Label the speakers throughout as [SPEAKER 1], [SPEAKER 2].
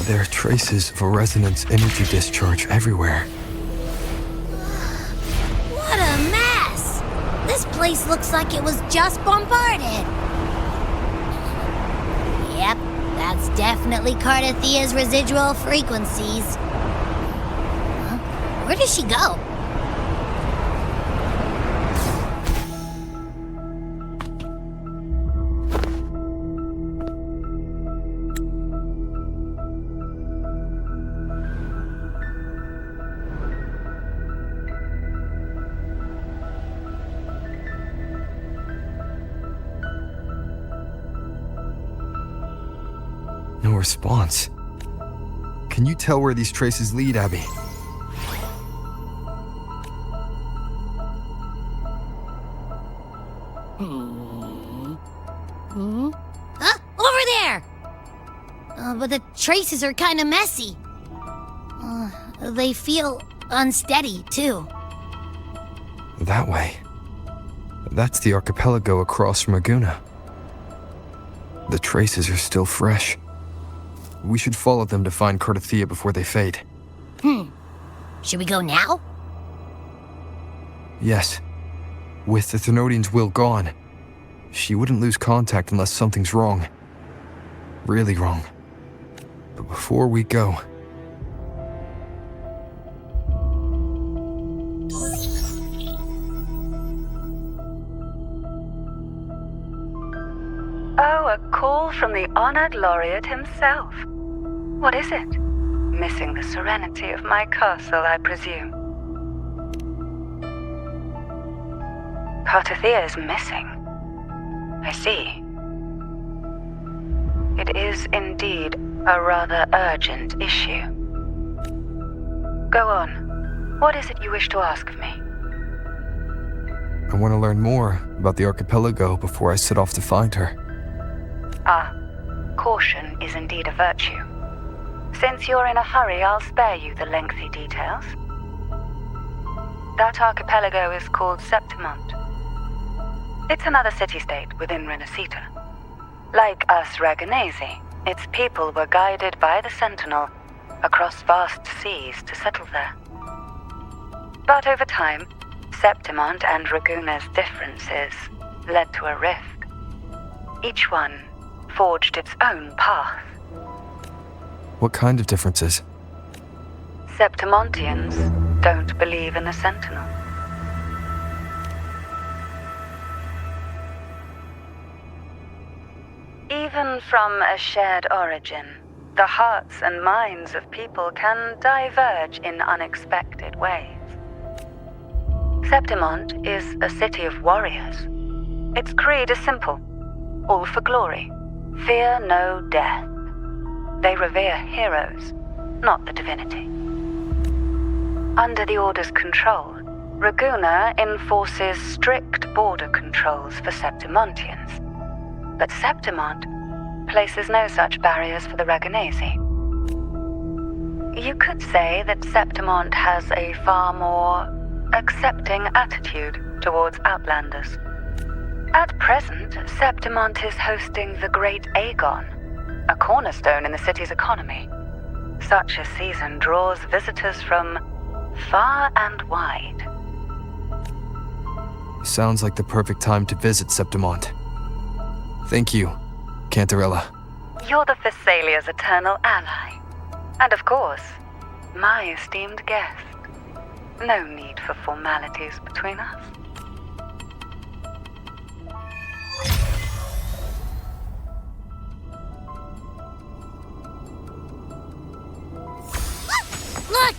[SPEAKER 1] There are traces of a resonance energy discharge everywhere.
[SPEAKER 2] What a mess! This place looks like it was just bombarded. Yep, that's definitely Cardathia's residual frequencies. Huh? Where does she go?
[SPEAKER 1] No response. Can you tell where these traces lead, Abby?
[SPEAKER 2] Over there! But the traces are kind of messy. They feel unsteady, too.
[SPEAKER 1] That way. That's the archipelago across from Laguna. The traces are still fresh. We should follow them to find Cardathia before they fade.
[SPEAKER 2] Should we go now?
[SPEAKER 1] Yes. With the Thenodian's will gone, she wouldn't lose contact unless something's wrong. Really wrong. But before we go...
[SPEAKER 3] Oh, a call from the honored laureate himself. What is it? Missing the serenity of my castle, I presume. Cardathia is missing. I see. It is indeed a rather urgent issue. Go on. What is it you wish to ask of me?
[SPEAKER 1] I want to learn more about the archipelago before I set off to find her.
[SPEAKER 3] Caution is indeed a virtue. Since you're in a hurry, I'll spare you the lengthy details. That archipelago is called Septimont. It's another city-state within Renacita. Like us Raganesi, its people were guided by the Sentinel across vast seas to settle there. But over time, Septimont and Raguna's differences led to a rift. Each one forged its own path.
[SPEAKER 1] What kind of differences?
[SPEAKER 3] Septimontians don't believe in the Sentinel. Even from a shared origin, the hearts and minds of people can diverge in unexpected ways. Septimont is a city of warriors. Its creed is simple: all for glory. Fear no death. They revere heroes, not the divinity. Under the Order's control, Raguna enforces strict border controls for Septimontians. But Septimont places no such barriers for the Raganesi. You could say that Septimont has a far more accepting attitude towards outlanders. At present, Septimont is hosting the Great Aegon, a cornerstone in the city's economy. Such a season draws visitors from far and wide.
[SPEAKER 1] Sounds like the perfect time to visit Septimont. Thank you, Cantarella.
[SPEAKER 3] You're the Thessalia's eternal ally. And of course, my esteemed guest. No need for formalities between us.
[SPEAKER 2] Look!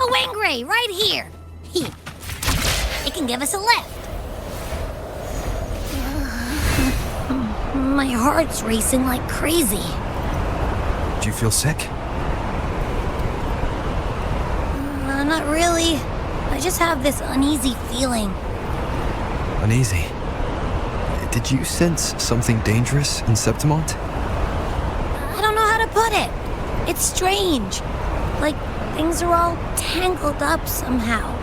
[SPEAKER 2] A Wangray right here! It can give us a lift. My heart's racing like crazy.
[SPEAKER 1] Do you feel sick?
[SPEAKER 2] Not really. I just have this uneasy feeling.
[SPEAKER 1] Uneasy? Did you sense something dangerous in Septimont?
[SPEAKER 2] I don't know how to put it. It's strange. Like things are all tangled up somehow.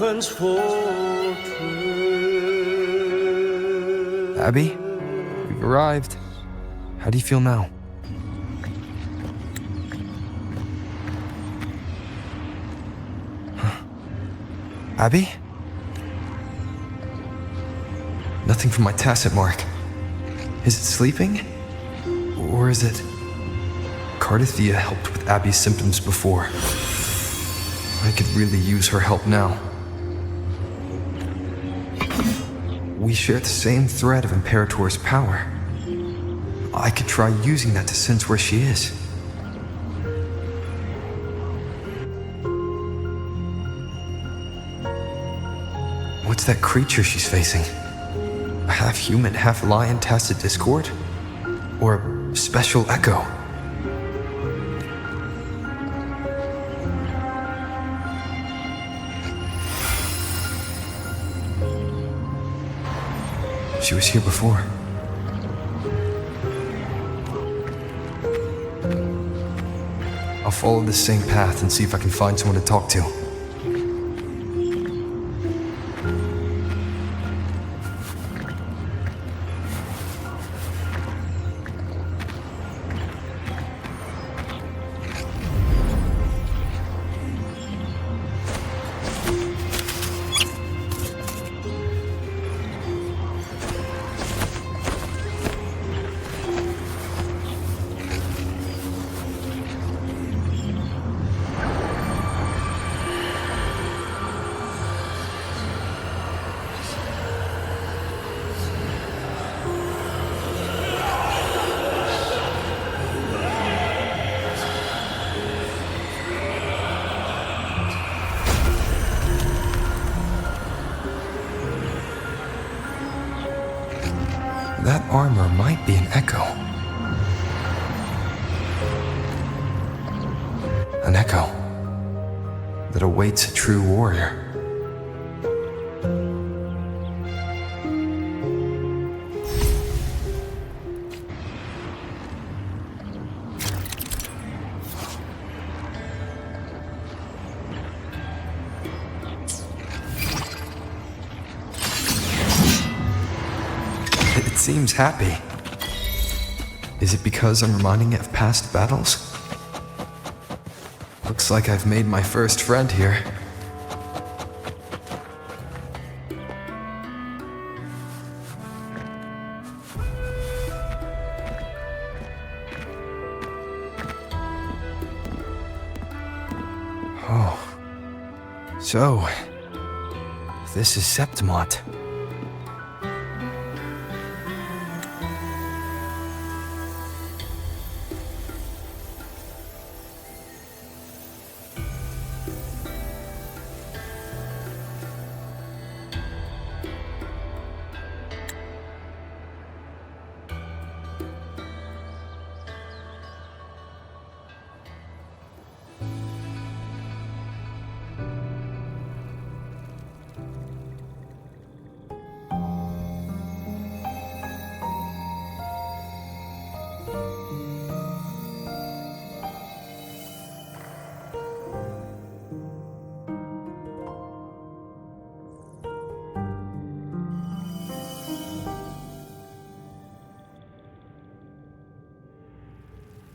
[SPEAKER 4] defense fortress.
[SPEAKER 1] Abby, we've arrived. How do you feel now? Huh. Abby? Nothing from my tacit mark. Is it sleeping? Or is it... Cardathia helped with Abby's symptoms before. I could really use her help now. We share the same thread of Imperator's power. I could try using that to sense where she is. What's that creature she's facing? A half-human, half-lion tacit discord? Or a special echo? She was here before. I'll follow the same path and see if I can find someone to talk to. That armor might be an echo. An echo that awaits a true warrior. It seems happy. Is it because I'm reminding it of past battles? Looks like I've made my first friend here. Oh. So, this is Septimont.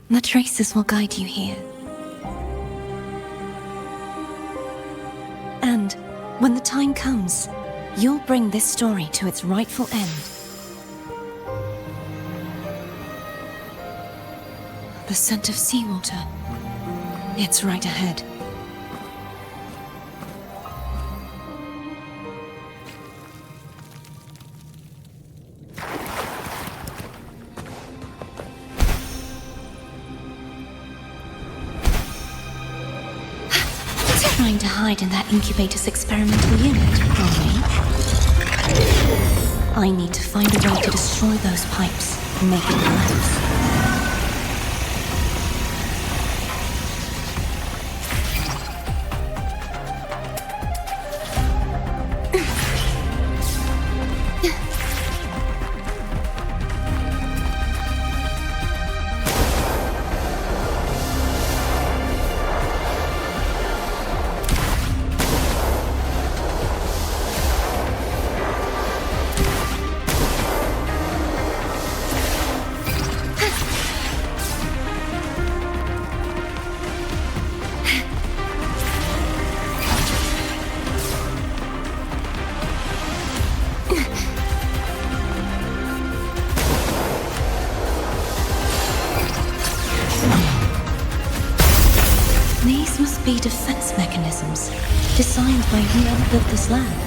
[SPEAKER 2] The traces will guide you here. And when the time comes, you'll bring this story to its rightful end. The scent of seawater. It's right ahead. Trying to hide in that incubator's experimental unit, are we? I need to find a way to destroy those pipes and make it collapse.
[SPEAKER 5] be defense mechanisms designed by whoever built this land.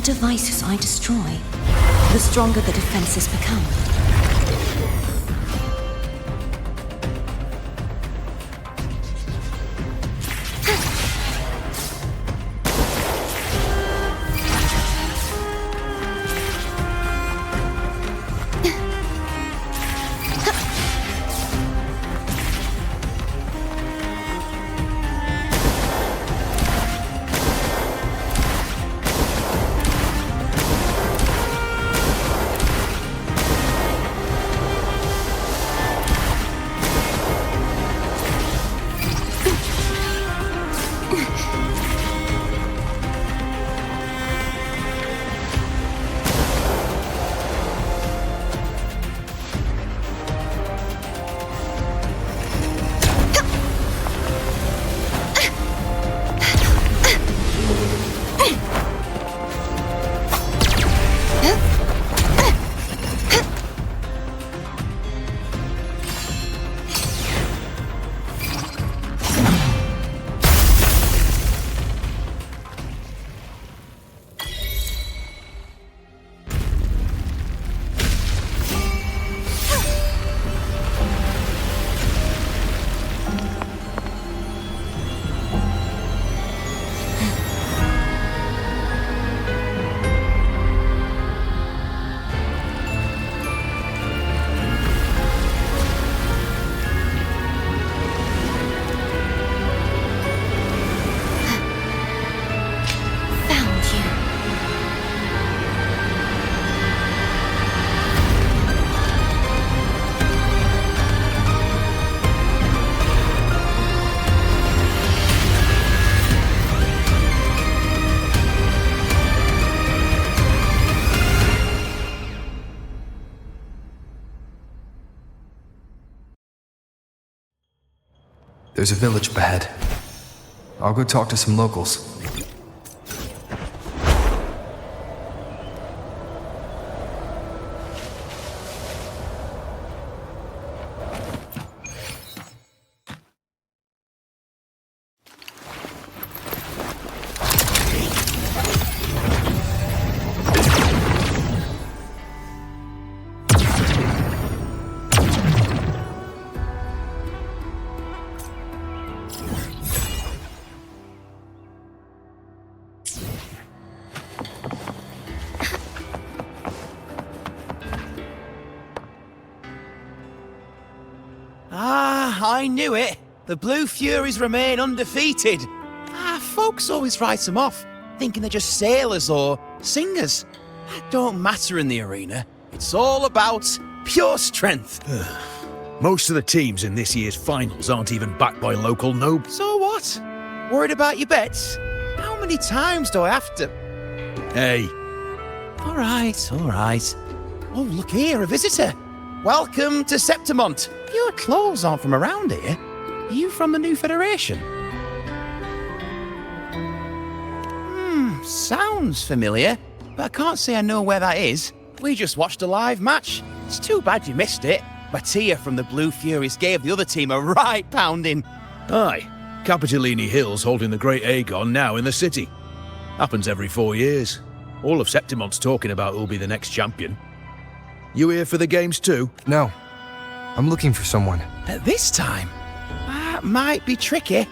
[SPEAKER 5] Devices I destroy, the stronger the defenses become.
[SPEAKER 1] There's a village up ahead. I'll go talk to some locals.
[SPEAKER 6] I knew it. The Blue Furies remain undefeated. Folks always write them off, thinking they're just sailors or singers. That don't matter in the arena. It's all about pure strength.
[SPEAKER 7] Most of the teams in this year's finals aren't even backed by local nobles.
[SPEAKER 6] So what? Worried about your bets? How many times do I have to...
[SPEAKER 7] Hey,
[SPEAKER 6] All right. Oh, look here, a visitor. Welcome to Septimont. Your clothes aren't from around here. Are you from the New Federation? Sounds familiar, but I can't say I know where that is. We just watched a live match. It's too bad you missed it. Mattia from the Blue Furies gave the other team a right pounding.
[SPEAKER 7] aye. Capitolini Hill's holding the Great Aegon now in the city. Happens every 4 years. All of Septimont's talking about who'll be the next champion. You here for the games too?
[SPEAKER 1] No. I'm looking for someone.
[SPEAKER 6] At this time? That might be tricky.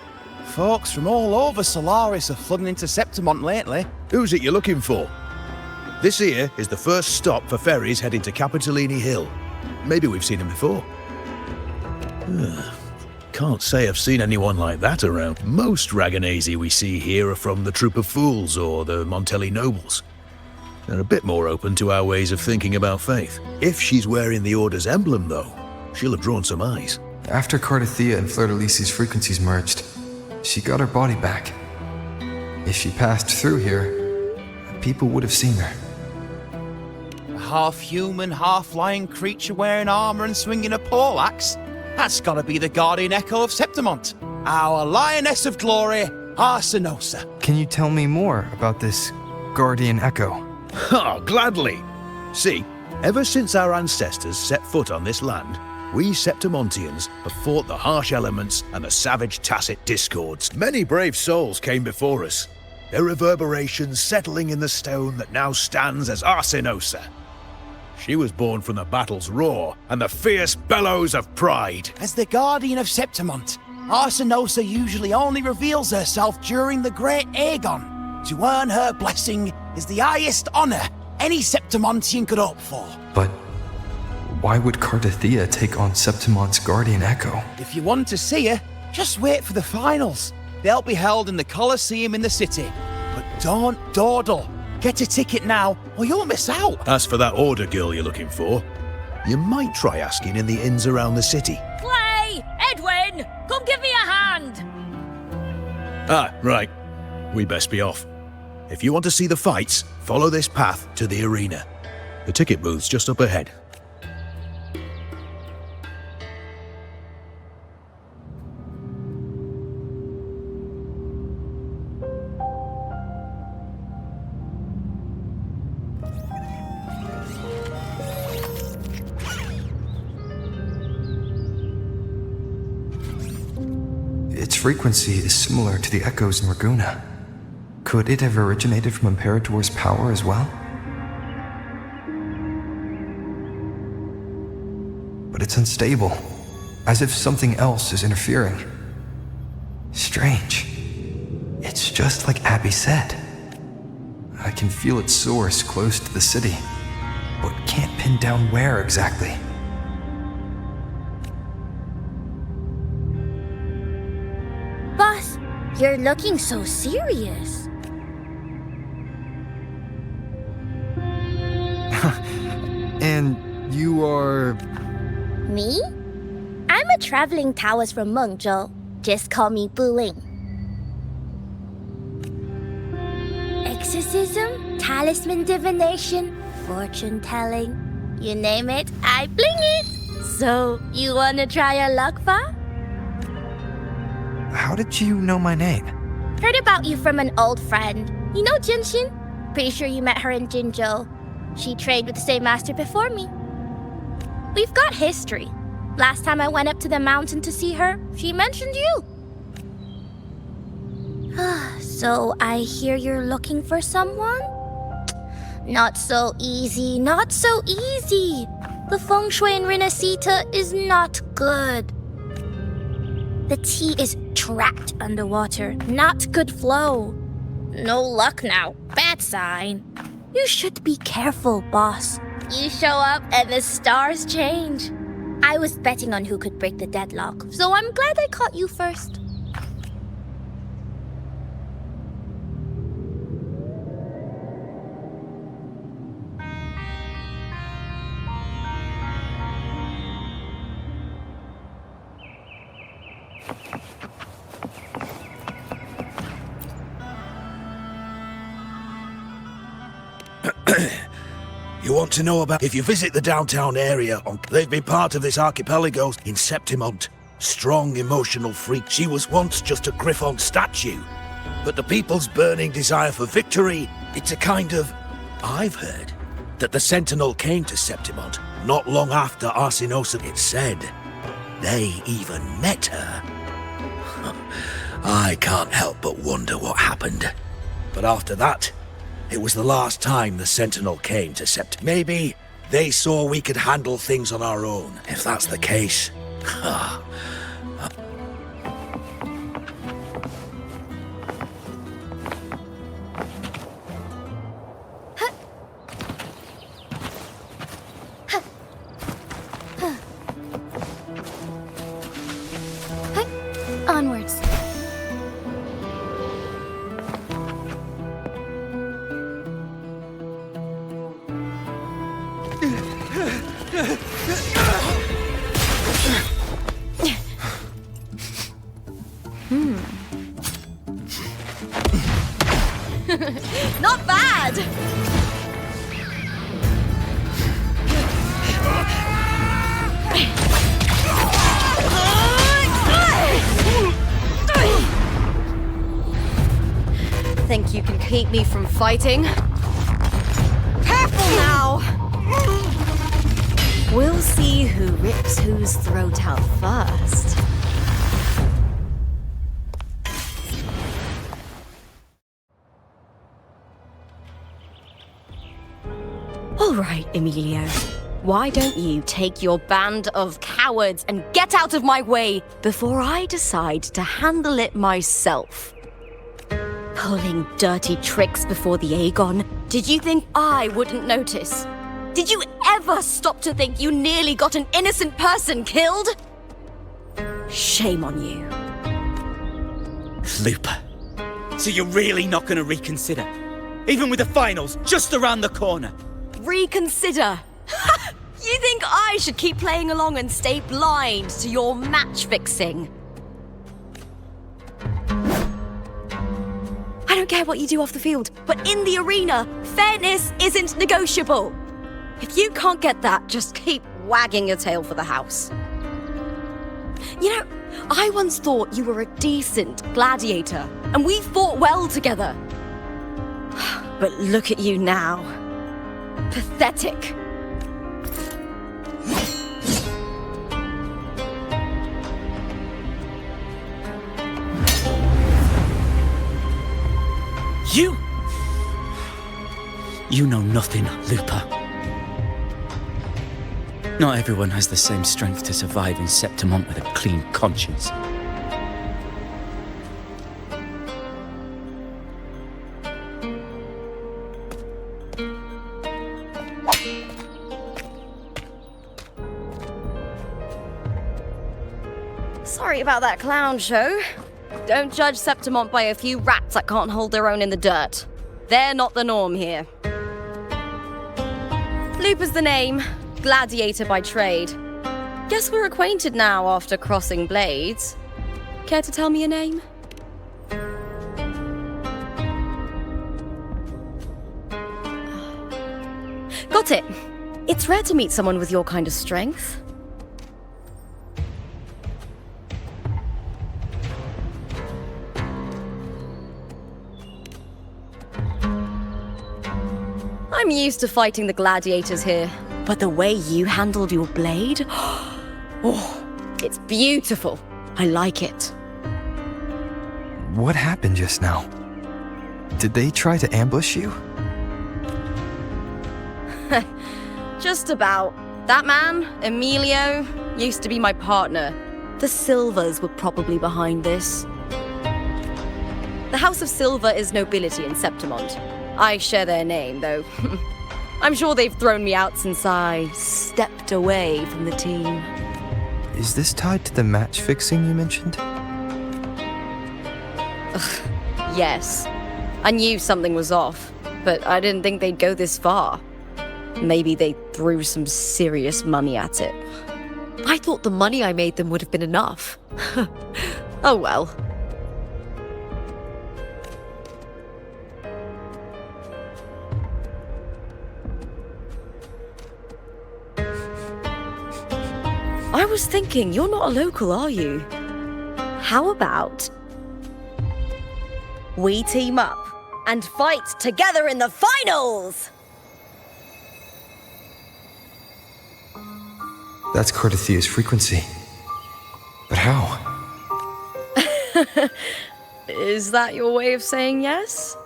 [SPEAKER 6] Folks from all over Solaris are flooding into Septimont lately.
[SPEAKER 7] Who's it you're looking for? This here is the first stop for ferries heading to Capitolini Hill. Maybe we've seen him before. Can't say I've seen anyone like that around. Most Raganesi we see here are from the Troop of Fools or the Montelli Nobles. They're a bit more open to our ways of thinking about faith. If she's wearing the Order's emblem, though, she'll have drawn some eyes.
[SPEAKER 1] After Cardathia and Fleur-de-Lis's frequencies merged, she got her body back. If she passed through here, people would have seen her.
[SPEAKER 6] A half-human, half-lion creature wearing armor and swinging a poleaxe? That's gotta be the Guardian Echo of Septimont. Our Lioness of Glory, Arsinosa.
[SPEAKER 1] Can you tell me more about this Guardian Echo?
[SPEAKER 7] Gladly. See, ever since our ancestors set foot on this land, we Septimontians have fought the harsh elements and the savage tacit discords. Many brave souls came before us, their reverberations settling in the stone that now stands as Arsinosa. She was born from the battle's roar and the fierce bellows of pride.
[SPEAKER 6] As the Guardian of Septimont, Arsinosa usually only reveals herself during the Great Aegon. To earn her blessing is the highest honor any Septimontian could hope for.
[SPEAKER 1] But why would Cardathia take on Septimont's Guardian Echo?
[SPEAKER 6] If you want to see her, just wait for the finals. They'll be held in the Colosseum in the city. But don't dawdle. Get a ticket now, or you'll miss out.
[SPEAKER 7] As for that Order girl you're looking for, you might try asking in the inns around the city.
[SPEAKER 2] Clay! Edwin! Come give me a hand!
[SPEAKER 7] Ah, right. We best be off. If you want to see the fights, follow this path to the arena. The ticket booth's just up ahead.
[SPEAKER 1] Its frequency is similar to the echoes in Raguna. Could it have originated from Imperator's power as well? But it's unstable, as if something else is interfering. Strange. It's just like Abby said. I can feel its source close to the city, but can't pin down where exactly.
[SPEAKER 2] Boss, you're looking so serious.
[SPEAKER 1] And you are...
[SPEAKER 2] Me? I'm a traveling Taoist from Mengzhou. Just call me Buling. Exorcism, talisman divination, fortune telling. You name it, I bling it. So, you wanna try your luck, Fa?
[SPEAKER 1] How did you know my name?
[SPEAKER 2] Heard about you from an old friend. You know Jinshin? Pretty sure you met her in Jinzhou. She trained with the same master before me. We've got history. Last time I went up to the mountain to see her, she mentioned you. So I hear you're looking for someone? Not so easy, not so easy. The feng shui in Renacita is not good. The tea is trapped underwater, not good flow. No luck now, bad sign. You should be careful, boss. You show up and the stars change. I was betting on who could break the deadlock, so I'm glad I caught you first.
[SPEAKER 7] You want to know about... If you visit the downtown area, they've been part of this archipelago in Septimont. Strong emotional freak. She was once just a Griffon statue. But the people's burning desire for victory, it's a kind of... I've heard that the Sentinel came to Septimont not long after Arsinosa, it said. They even met her. I can't help but wonder what happened. But after that, it was the last time the Sentinel came to Maybe They saw we could handle things on our own. If that's the case.
[SPEAKER 2] Onwards. Not bad! Think you can keep me from fighting? Careful now! We'll see who rips whose throat out first. All right, Emilio. Why don't you take your band of cowards and get out of my way before I decide to handle it myself? Pulling dirty tricks before the Aegon. Did you think I wouldn't notice? Did you ever stop to think you nearly got an innocent person killed? Shame on you.
[SPEAKER 8] Looper. So you're really not going to reconsider? Even with the finals just around the corner?
[SPEAKER 2] Reconsider. You think I should keep playing along and stay blind to your match fixing? I don't care what you do off the field, but in the arena, fairness isn't negotiable. If you can't get that, just keep wagging your tail for the house. You know, I once thought you were a decent gladiator, and we fought well together. But look at you now. Pathetic.
[SPEAKER 8] You know nothing, Looper. Not everyone has the same strength to survive in Septimont with a clean conscience.
[SPEAKER 2] Sorry about that clown show. Don't judge Septimont by a few rats that can't hold their own in the dirt. They're not the norm here. Looper's the name, gladiator by trade. Guess we're acquainted now after crossing blades. Care to tell me your name? Got it. It's rare to meet someone with your kind of strength. I'm used to fighting the gladiators here, but the way you handled your blade, oh, it's beautiful. I like it.
[SPEAKER 1] What happened just now? Did they try to ambush you?
[SPEAKER 2] Just about. That man, Emilio, used to be my partner. The Silvers were probably behind this. The House of Silver is nobility in Septimont. I share their name, though. I'm sure they've thrown me out since I stepped away from the team.
[SPEAKER 1] Is this tied to the match fixing you mentioned?
[SPEAKER 2] Yes. I knew something was off, but I didn't think they'd go this far. Maybe they threw some serious money at it. I thought the money I made them would have been enough. Oh well. I was thinking, you're not a local, are you? How about we team up and fight together in the finals?
[SPEAKER 1] That's Cardathia's frequency. But how?
[SPEAKER 2] Is that your way of saying yes?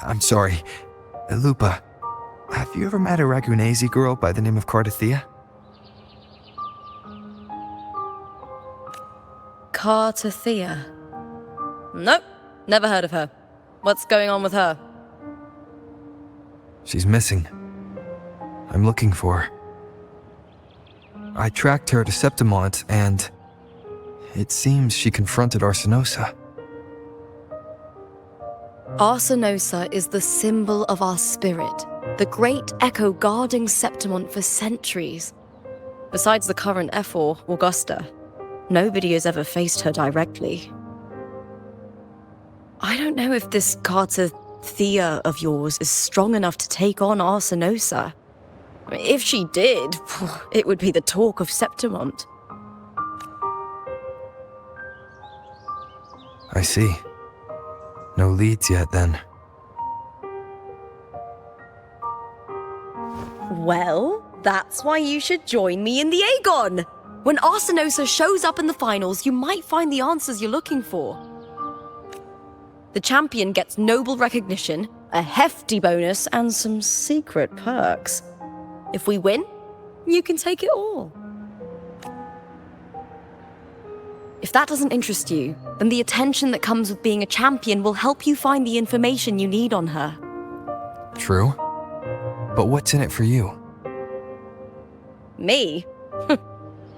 [SPEAKER 1] I'm sorry. Lupa, Have you ever met a Ragunesi girl by the name of Cardathea?
[SPEAKER 9] Cardathea? Nope, never heard of her. What's going on with her?
[SPEAKER 1] She's missing. I'm looking for her. I tracked her to Septimont, and it seems she confronted Arsinosa.
[SPEAKER 9] Arsinosa is the symbol of our spirit, the great echo guarding Septimont for centuries. Besides the current Ephor, Augusta, nobody has ever faced her directly. I don't know if this Cardathea of yours is strong enough to take on Arsinosa. If she did, it would be the talk of Septimont.
[SPEAKER 1] I see. No leads yet, then.
[SPEAKER 9] Well, that's why you should join me in the Aegon! When Arsinosa shows up in the finals, you might find the answers you're looking for. The champion gets noble recognition, a hefty bonus, and some secret perks. If we win, you can take it all. If that doesn't interest you, then the attention that comes with being a champion will help you find the information you need on her.
[SPEAKER 1] True. But what's in it for you?
[SPEAKER 9] Me?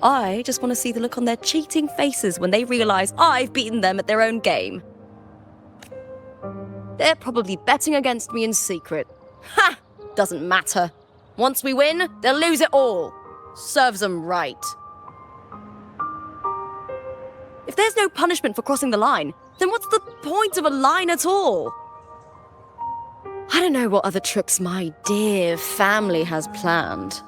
[SPEAKER 9] I just want to see the look on their cheating faces when they realize I've beaten them at their own game. They're probably betting against me in secret. Ha! Doesn't matter. Once we win, they'll lose it all. Serves them right. If there's no punishment for crossing the line, then what's the point of a line at all? I don't know what other tricks my dear family has planned,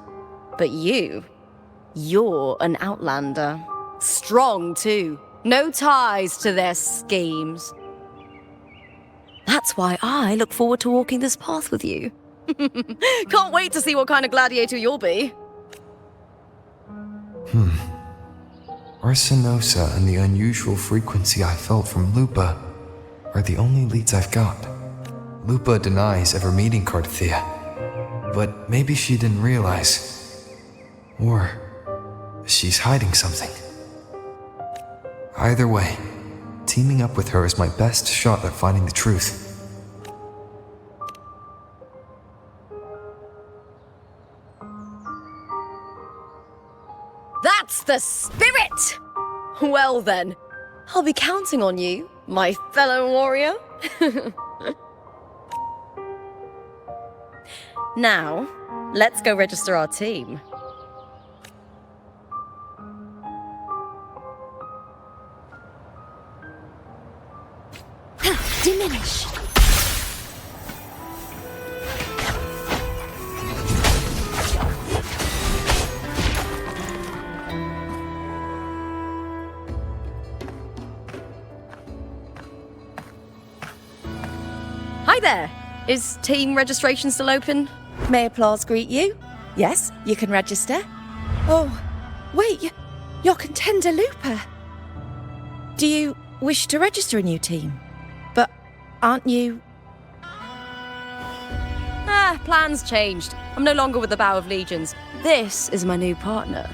[SPEAKER 9] but you're an outlander. Strong, too. No ties to their schemes. That's why I look forward to walking this path with you. Can't wait to see what kind of gladiator you'll be.
[SPEAKER 1] Arsinosa and the unusual frequency I felt from Lupa are the only leads I've got. Lupa denies ever meeting Cardathea, but maybe she didn't realize. Or she's hiding something. Either way, teaming up with her is my best shot at finding the truth.
[SPEAKER 9] That's the spirit! Well then, I'll be counting on you, my fellow warrior. Now, let's go register our team.
[SPEAKER 2] Diminish.
[SPEAKER 9] Hi there! Is team registration still open?
[SPEAKER 10] May applause greet you? Yes, you can register. Oh, wait, you're Contender Looper. Do you wish to register a new team? But aren't you...
[SPEAKER 9] Plans changed. I'm no longer with the Bow of Legions. This is my new partner.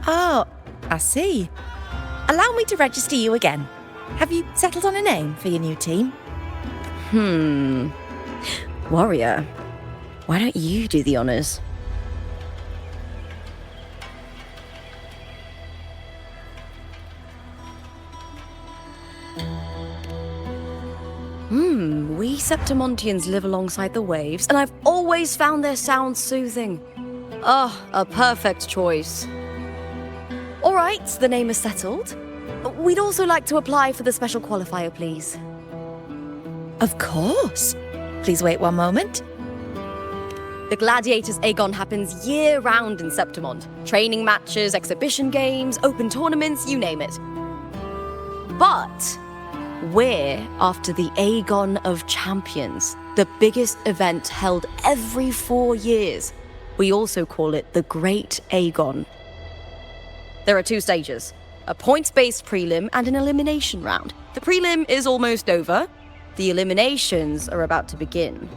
[SPEAKER 10] Oh, I see. Allow me to register you again. Have you settled on a name for your new team?
[SPEAKER 9] Warrior, why don't you do the honors? We Septimontians live alongside the waves, and I've always found their sound soothing. A perfect choice. All right, the name is settled. We'd also like to apply for the special qualifier, please.
[SPEAKER 10] Of course. Please wait one moment.
[SPEAKER 9] The Gladiators Aegon happens year-round in Septimont. Training matches, exhibition games, open tournaments, you name it. But we're after the Aegon of Champions, the biggest event held every 4 years. We also call it the Great Aegon. There are 2 stages, a points-based prelim and an elimination round. The prelim is almost over. The eliminations are about to begin.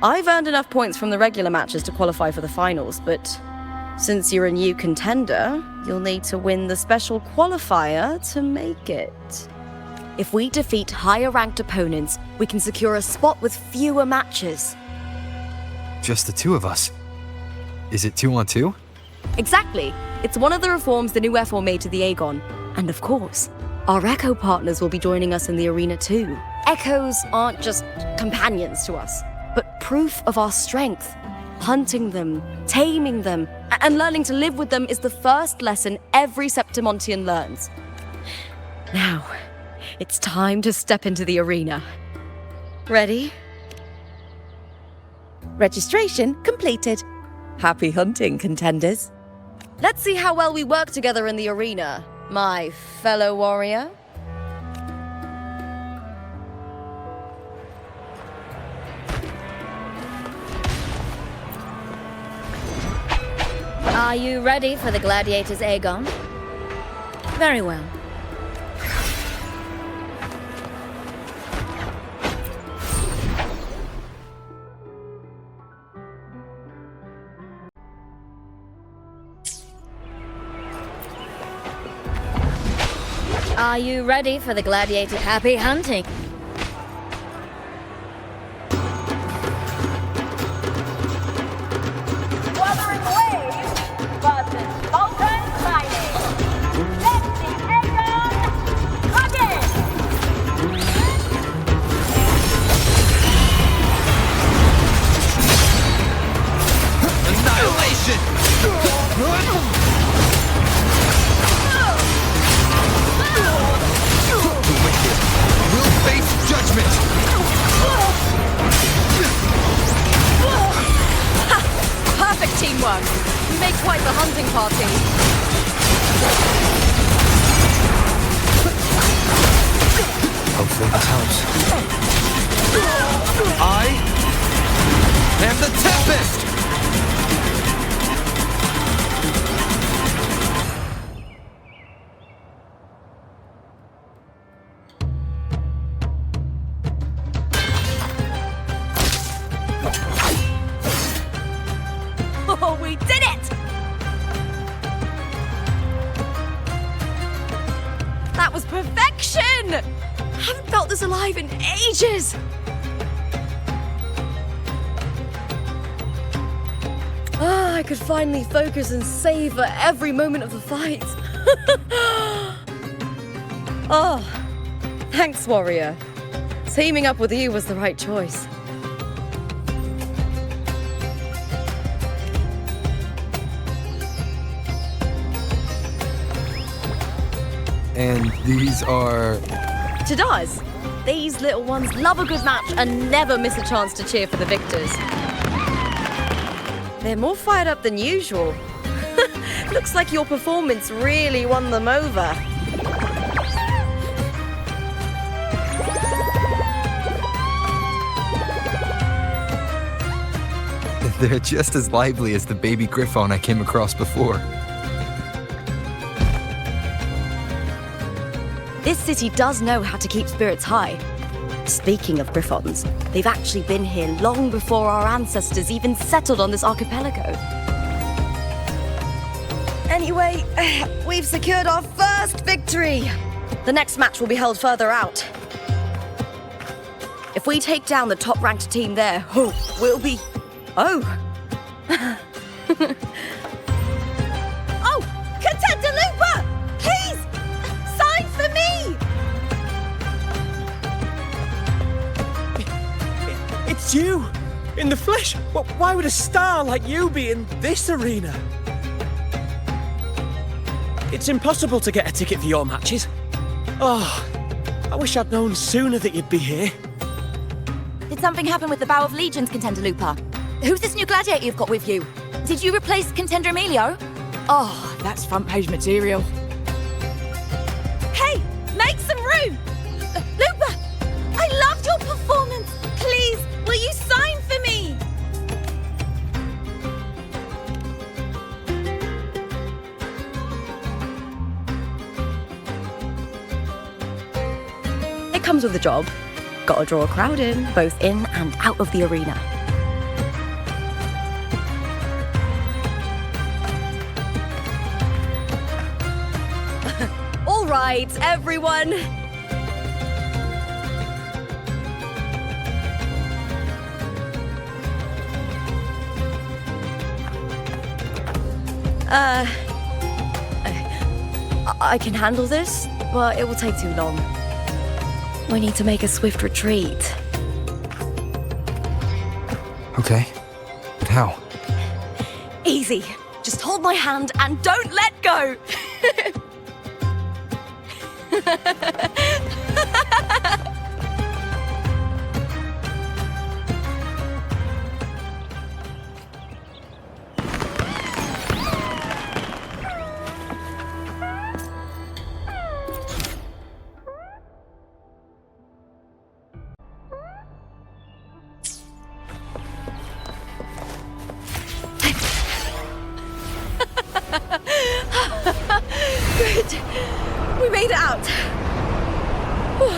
[SPEAKER 9] I've earned enough points from the regular matches to qualify for the finals, but since you're a new contender, you'll need to win the special qualifier to make it. If we defeat higher-ranked opponents, we can secure a spot with fewer matches.
[SPEAKER 1] Just the two of us. Is it 2-on-2?
[SPEAKER 9] Exactly. It's one of the reforms the new F4 made to the Aegon. And of course, our Echo partners will be joining us in the arena too. Echoes aren't just companions to us, but proof of our strength. Hunting them, taming them, and learning to live with them is the first lesson every Septimontian learns. Now, it's time to step into the arena. Ready?
[SPEAKER 10] Registration completed. Happy hunting, contenders.
[SPEAKER 9] Let's see how well we work together in the arena, my fellow warrior.
[SPEAKER 2] Are you ready for the gladiators, Aegon? Very well. Are you ready for the gladiator? Happy hunting!
[SPEAKER 11] Wuthering Waves versus Molten Mining. Let the Aegon begin!
[SPEAKER 6] Annihilation! The wicked will face judgment!
[SPEAKER 9] Perfect teamwork. We make quite the hunting party.
[SPEAKER 1] Hopefully this helps.
[SPEAKER 6] I am the Tempest!
[SPEAKER 9] Oh, we did it! That was perfection! I haven't felt this alive in ages! Ah, I could finally focus and savor every moment of the fight. Oh, thanks, warrior. Teaming up with you was the right choice.
[SPEAKER 1] And these are...
[SPEAKER 9] Tadars, these little ones love a good match and never miss a chance to cheer for the victors. They're more fired up than usual. Looks like your performance really won them over.
[SPEAKER 1] They're just as lively as the baby Griffon I came across before.
[SPEAKER 9] This city does know how to keep spirits high. Speaking of Griffons, they've actually been here long before our ancestors even settled on this archipelago. Anyway, we've secured our first victory. The next match will be held further out. If we take down the top-ranked team there, we'll be... Oh!
[SPEAKER 10] Oh! Contender Looper! Please! Sign for me!
[SPEAKER 4] It's you! In the flesh! Why would a star like you be in this arena? It's impossible to get a ticket for your matches. Oh, I wish I'd known sooner that you'd be here.
[SPEAKER 12] Did something happen with the Bow of Legions, Contender Lupa? Who's this new gladiator you've got with you? Did you replace Contender Emilio? Oh, that's front page material.
[SPEAKER 10] Hey! Make some room! Looper! I loved your performance! Please, will you sign for me?
[SPEAKER 9] It comes with the job. Gotta draw a crowd in, both in and out of the arena. right, everyone. I can handle this, but it will take too long. We need to make a swift retreat.
[SPEAKER 1] Okay, but how?
[SPEAKER 9] Easy. Just hold my hand and don't let go. Good. We made it out. Whew.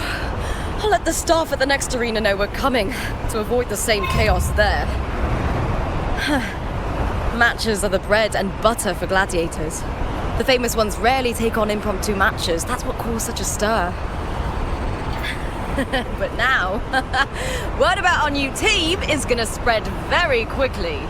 [SPEAKER 9] I'll let the staff at the next arena know we're coming to avoid the same chaos there. Matches are the bread and butter for gladiators. The famous ones rarely take on impromptu matches. That's what caused such a stir. But now, word about our new team is gonna spread very quickly.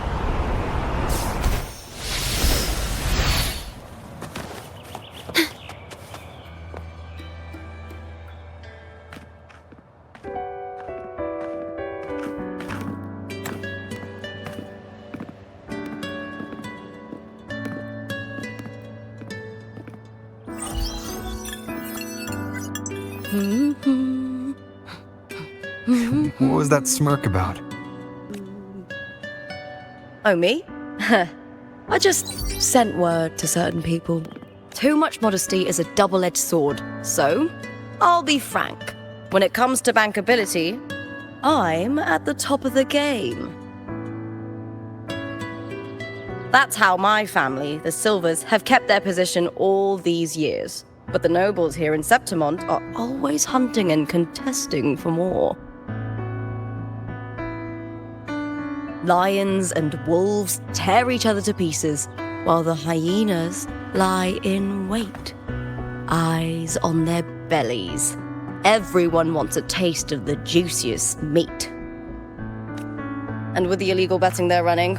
[SPEAKER 1] What was that smirk about?
[SPEAKER 9] Oh, me? I just sent word to certain people. Too much modesty is a double-edged sword. So, I'll be frank. When it comes to bankability, I'm at the top of the game. That's how my family, the Silvers, have kept their position all these years. But the nobles here in Septimont are always hunting and contesting for more. Lions and wolves tear each other to pieces, while the hyenas lie in wait, eyes on their bellies. Everyone wants a taste of the juiciest meat. And with the illegal betting they're running,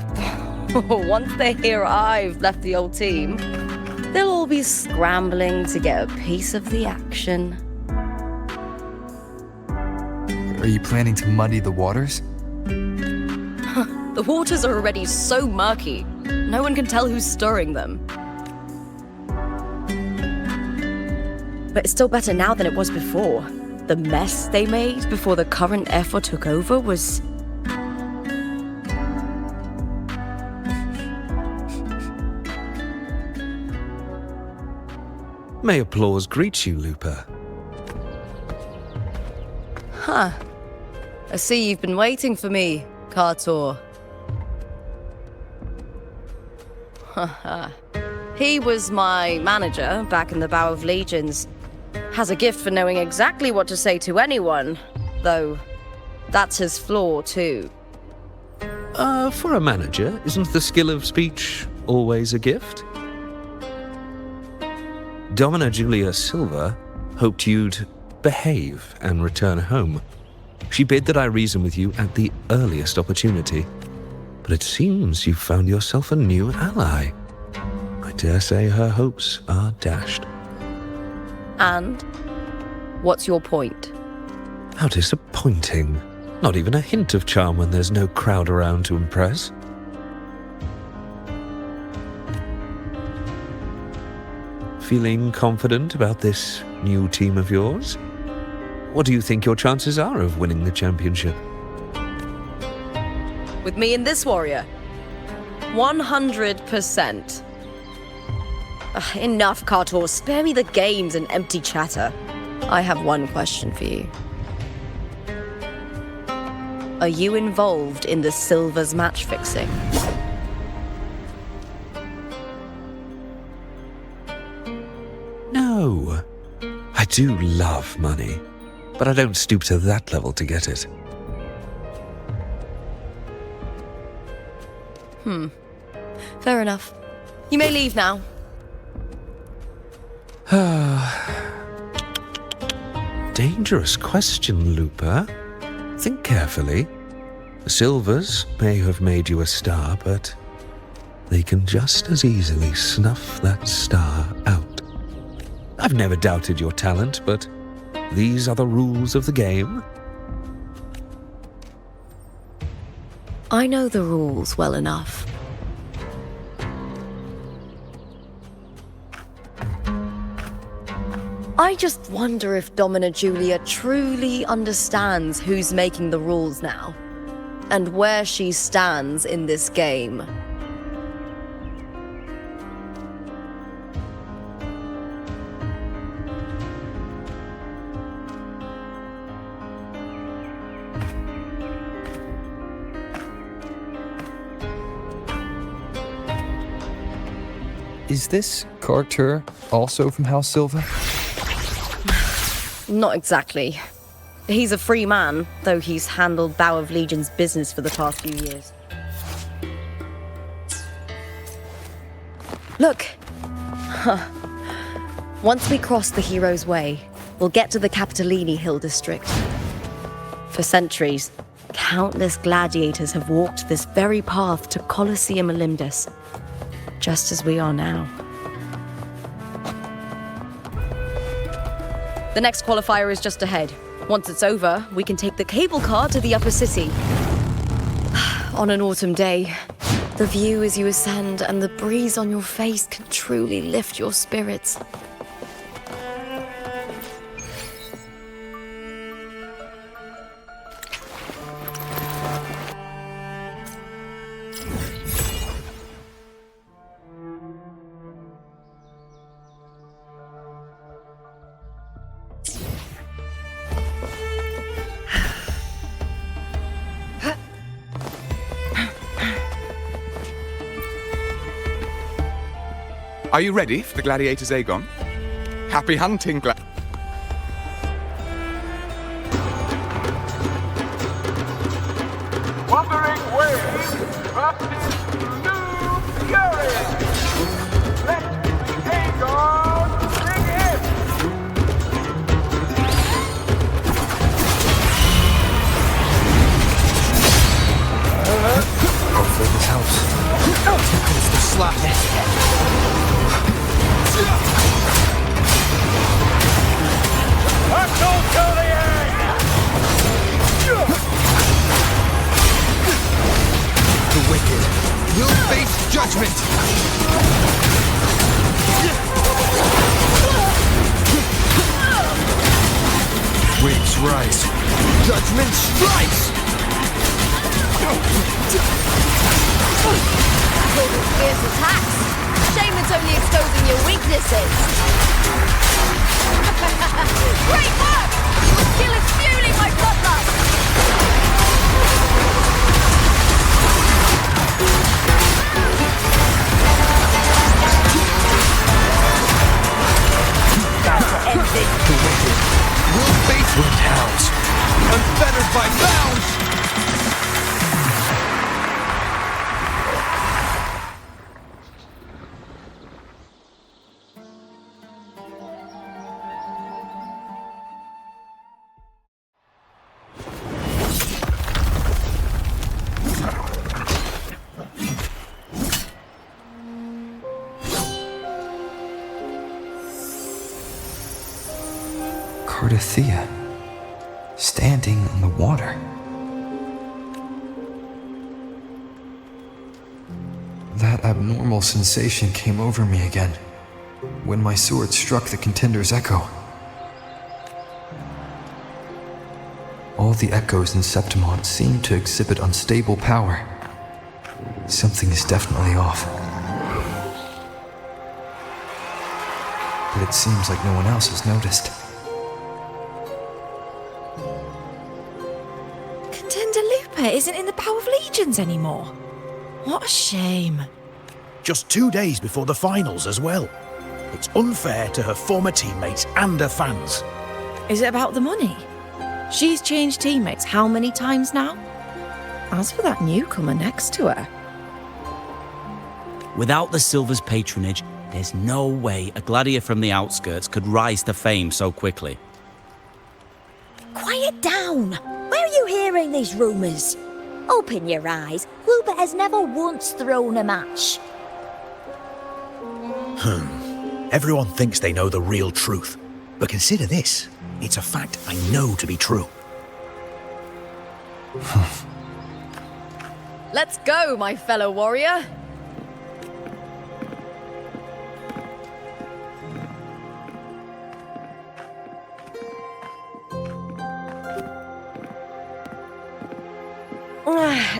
[SPEAKER 9] once they hear I've left the old team, they'll all be scrambling to get a piece of the action.
[SPEAKER 1] Are you planning to muddy the waters?
[SPEAKER 9] The waters are already so murky, no one can tell who's stirring them. But it's still better now than it was before. The mess they made before the current effort took over was...
[SPEAKER 13] May applause greet you, Lupa.
[SPEAKER 9] Huh. I see you've been waiting for me, Kartor. He was my manager back in the Bow of Legions. Has a gift for knowing exactly what to say to anyone, though that's his flaw too.
[SPEAKER 13] For a manager, isn't the skill of speech always a gift? Domina Julia Silva hoped you'd behave and return home. She bid that I reason with you at the earliest opportunity. But it seems you've found yourself a new ally. I dare say her hopes are dashed.
[SPEAKER 9] And? What's your point?
[SPEAKER 13] How disappointing. Not even a hint of charm when there's no crowd around to impress. Feeling confident about this new team of yours? What do you think your chances are of winning the championship?
[SPEAKER 9] With me and this warrior? 100%. Enough, Kartor. Spare me the games and empty chatter. I have one question for you. Are you involved in the Silver's match fixing?
[SPEAKER 13] No. I do love money, but I don't stoop to that level to get it.
[SPEAKER 9] Fair enough. You may leave now.
[SPEAKER 13] dangerous question, Looper. Think carefully. The Silvers may have made you a star, but they can just as easily snuff that star out. I've never doubted your talent, but these are the rules of the game.
[SPEAKER 9] I know the rules well enough. I just wonder if Domina Julia truly understands who's making the rules now, and where she stands in this game.
[SPEAKER 1] Is this Carter also from House Silva?
[SPEAKER 9] Not exactly. He's a free man, though he's handled Bow of Legion's business for the past few years. Look! Once we cross the Hero's Way, we'll get to the Capitolini Hill district. For centuries, countless gladiators have walked this very path to Colosseum Olympus, just as we are now. The next qualifier is just ahead. Once it's over, we can take the cable car to the upper city. On an autumn day, the view as you ascend and the breeze on your face can truly lift your spirits.
[SPEAKER 14] Are you ready for the Gladiator's Aegon? Happy hunting,
[SPEAKER 11] Wuthering Waves versus New Fury. Let the Aegon begin.
[SPEAKER 1] Hopefully this helps. It's the slap. The wicked will face judgment! Waves rise. Judgment strikes!
[SPEAKER 2] Fierce attacks. Shame it's only exposing your weaknesses. Great work! Your skill is fueling my bloodlust!
[SPEAKER 11] That's ending.
[SPEAKER 1] The wicked will face wind hounds, unfettered by bounds! Cardothea, standing on the water. That abnormal sensation came over me again, when my sword struck the contender's echo. All the echoes in Septimont seem to exhibit unstable power. Something is definitely off. But it seems like no one else has noticed.
[SPEAKER 10] Isn't in the Bow of Legions anymore. What a shame.
[SPEAKER 7] Just 2 days before the finals as well. It's unfair to her former teammates and her fans.
[SPEAKER 10] Is it about the money? She's changed teammates how many times now? As for that newcomer next to her.
[SPEAKER 8] Without the Silver's patronage, there's no way a gladiator from the outskirts could rise to fame so quickly.
[SPEAKER 15] town? Where are you hearing these rumours? Open your eyes. Wilbur has never once thrown a match.
[SPEAKER 7] Everyone thinks they know the real truth. But consider this. It's a fact I know to be true.
[SPEAKER 9] Let's go, my fellow warrior.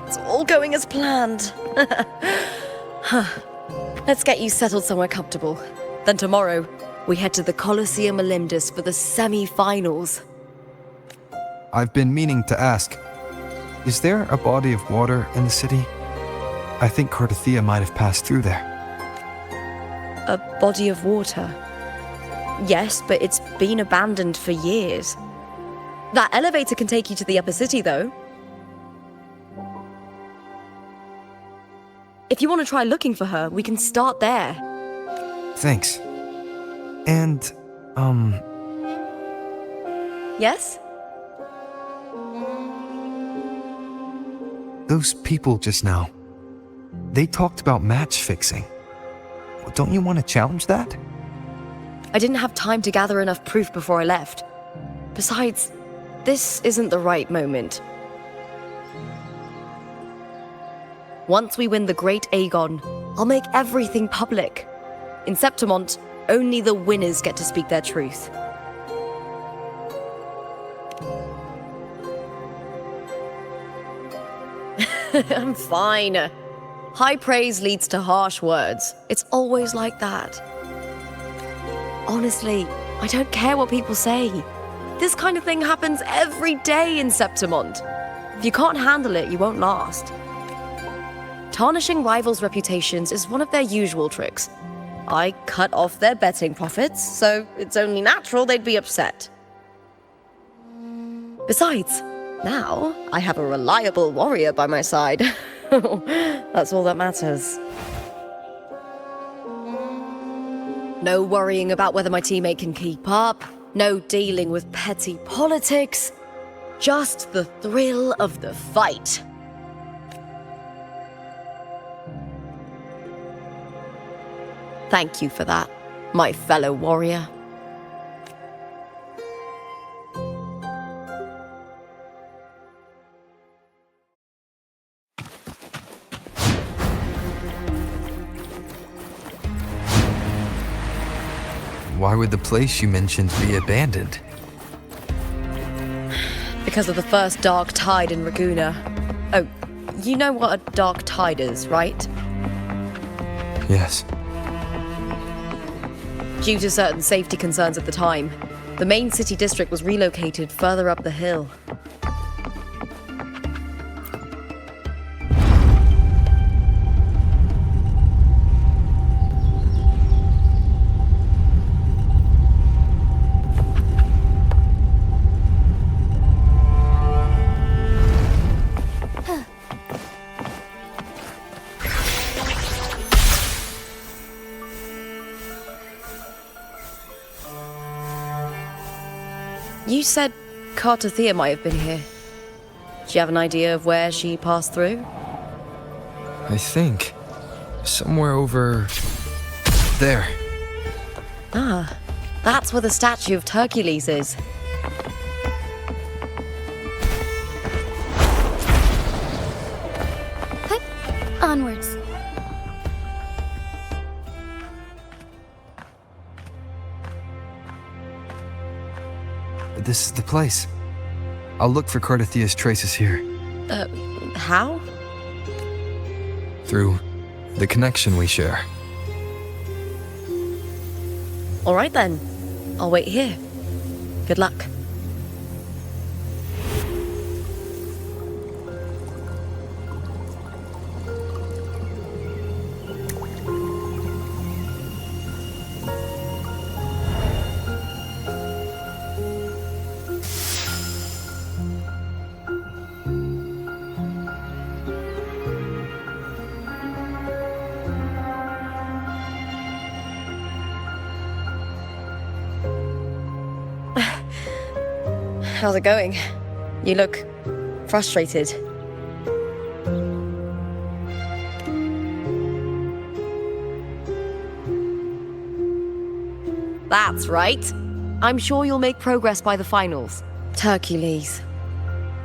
[SPEAKER 9] It's all going as planned. Let's get you settled somewhere comfortable. Then tomorrow, we head to the Colosseum Olympus for the semi-finals.
[SPEAKER 1] I've been meaning to ask, is there a body of water in the city? I think Cardothea might have passed through there.
[SPEAKER 9] A body of water? Yes, but it's been abandoned for years. That elevator can take you to the upper city, though. If you want to try looking for her, we can start there.
[SPEAKER 1] Thanks. And,
[SPEAKER 9] Yes?
[SPEAKER 1] those people just now, they talked about match fixing. Don't you want to challenge that?
[SPEAKER 9] I didn't have time to gather enough proof before I left. Besides, this isn't the right moment. Once we win the Great Aegon, I'll make everything public. In Septimont, only the winners get to speak their truth. I'm fine. High praise leads to harsh words. It's always like that. Honestly, I don't care what people say. This kind of thing happens every day in Septimont. If you can't handle it, you won't last. Tarnishing rivals' reputations is one of their usual tricks. I cut off their betting profits, so it's only natural they'd be upset. Besides, now I have a reliable warrior by my side. That's all that matters. No worrying about whether my teammate can keep up, no dealing with petty politics, just the thrill of the fight. Thank you for that, my fellow warrior.
[SPEAKER 1] Why would the place you mentioned be abandoned?
[SPEAKER 9] Because of the first dark tide in Raguna. Oh, you know what a dark tide is, right?
[SPEAKER 1] Yes.
[SPEAKER 9] Due to certain safety concerns at the time, the main city district was relocated further up the hill. You said Cardothea might have been here. Do you have an idea of where she passed through?
[SPEAKER 1] I think. Somewhere over there.
[SPEAKER 9] Ah, that's where the statue of Hercules is.
[SPEAKER 2] Onwards.
[SPEAKER 1] This is the place. I'll look for Cardothea's traces here.
[SPEAKER 9] How?
[SPEAKER 1] Through the connection we share.
[SPEAKER 9] All right then. I'll wait here. Good luck. How's it going? You look frustrated. That's right. I'm sure you'll make progress by the finals. Hercules.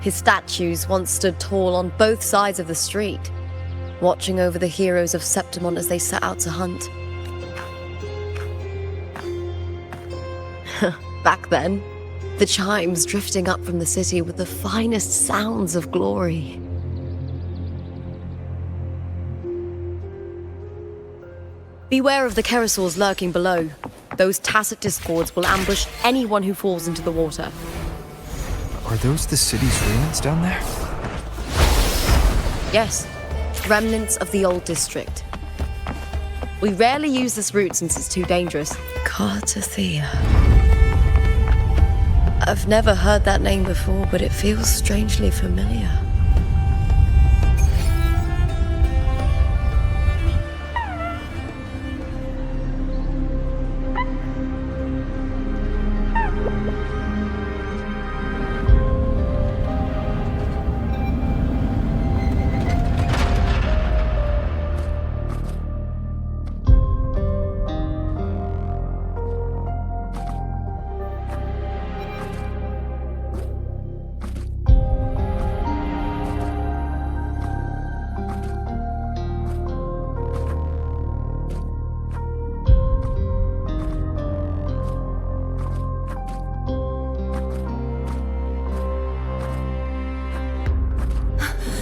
[SPEAKER 9] His statues once stood tall on both sides of the street, watching over the heroes of Septimon as they set out to hunt. Back then, the chimes drifting up from the city with the finest sounds of glory. Beware of the Kerosaurs lurking below. Those tacit discords will ambush anyone who falls into the water.
[SPEAKER 1] Are those the city's ruins down there?
[SPEAKER 9] Yes, remnants of the old district. We rarely use this route since it's too dangerous. Cartathea. I've never heard that name before, but it feels strangely familiar.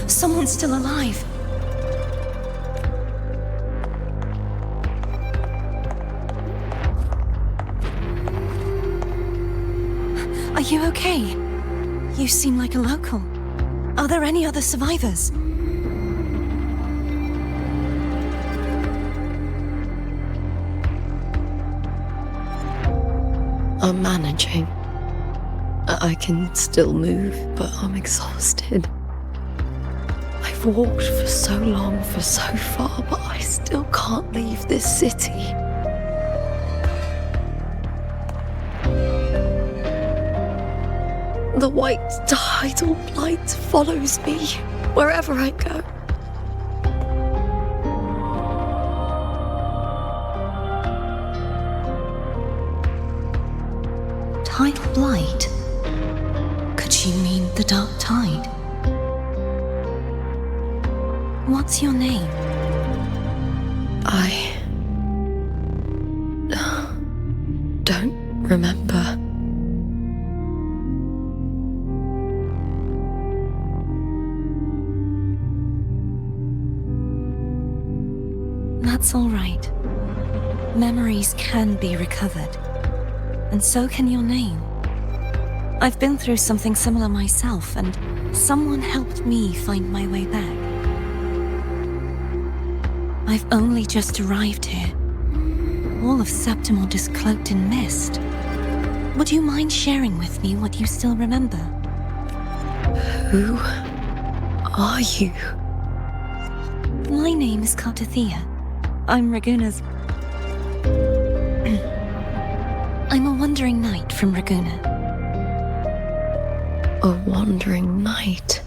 [SPEAKER 5] Someone's still alive. Are you okay? You seem like a local. Are there any other survivors?
[SPEAKER 9] I'm managing. I can still move, but I'm exhausted. I've walked for so long, for so far, but I still can't leave this city. The white tidal blight follows me wherever I go.
[SPEAKER 5] Tidal blight? Could she mean the dark tide? What's your name?
[SPEAKER 9] I don't remember.
[SPEAKER 5] That's all right. Memories can be recovered. And so can your name. I've been through something similar myself, and someone helped me find my way back. I've only just arrived here. All of Septimon is cloaked in mist. Would you mind sharing with me what you still remember?
[SPEAKER 9] Who are you?
[SPEAKER 5] My name is Cartathea. I'm Raguna's... I'm a wandering knight from Raguna.
[SPEAKER 9] A wandering knight.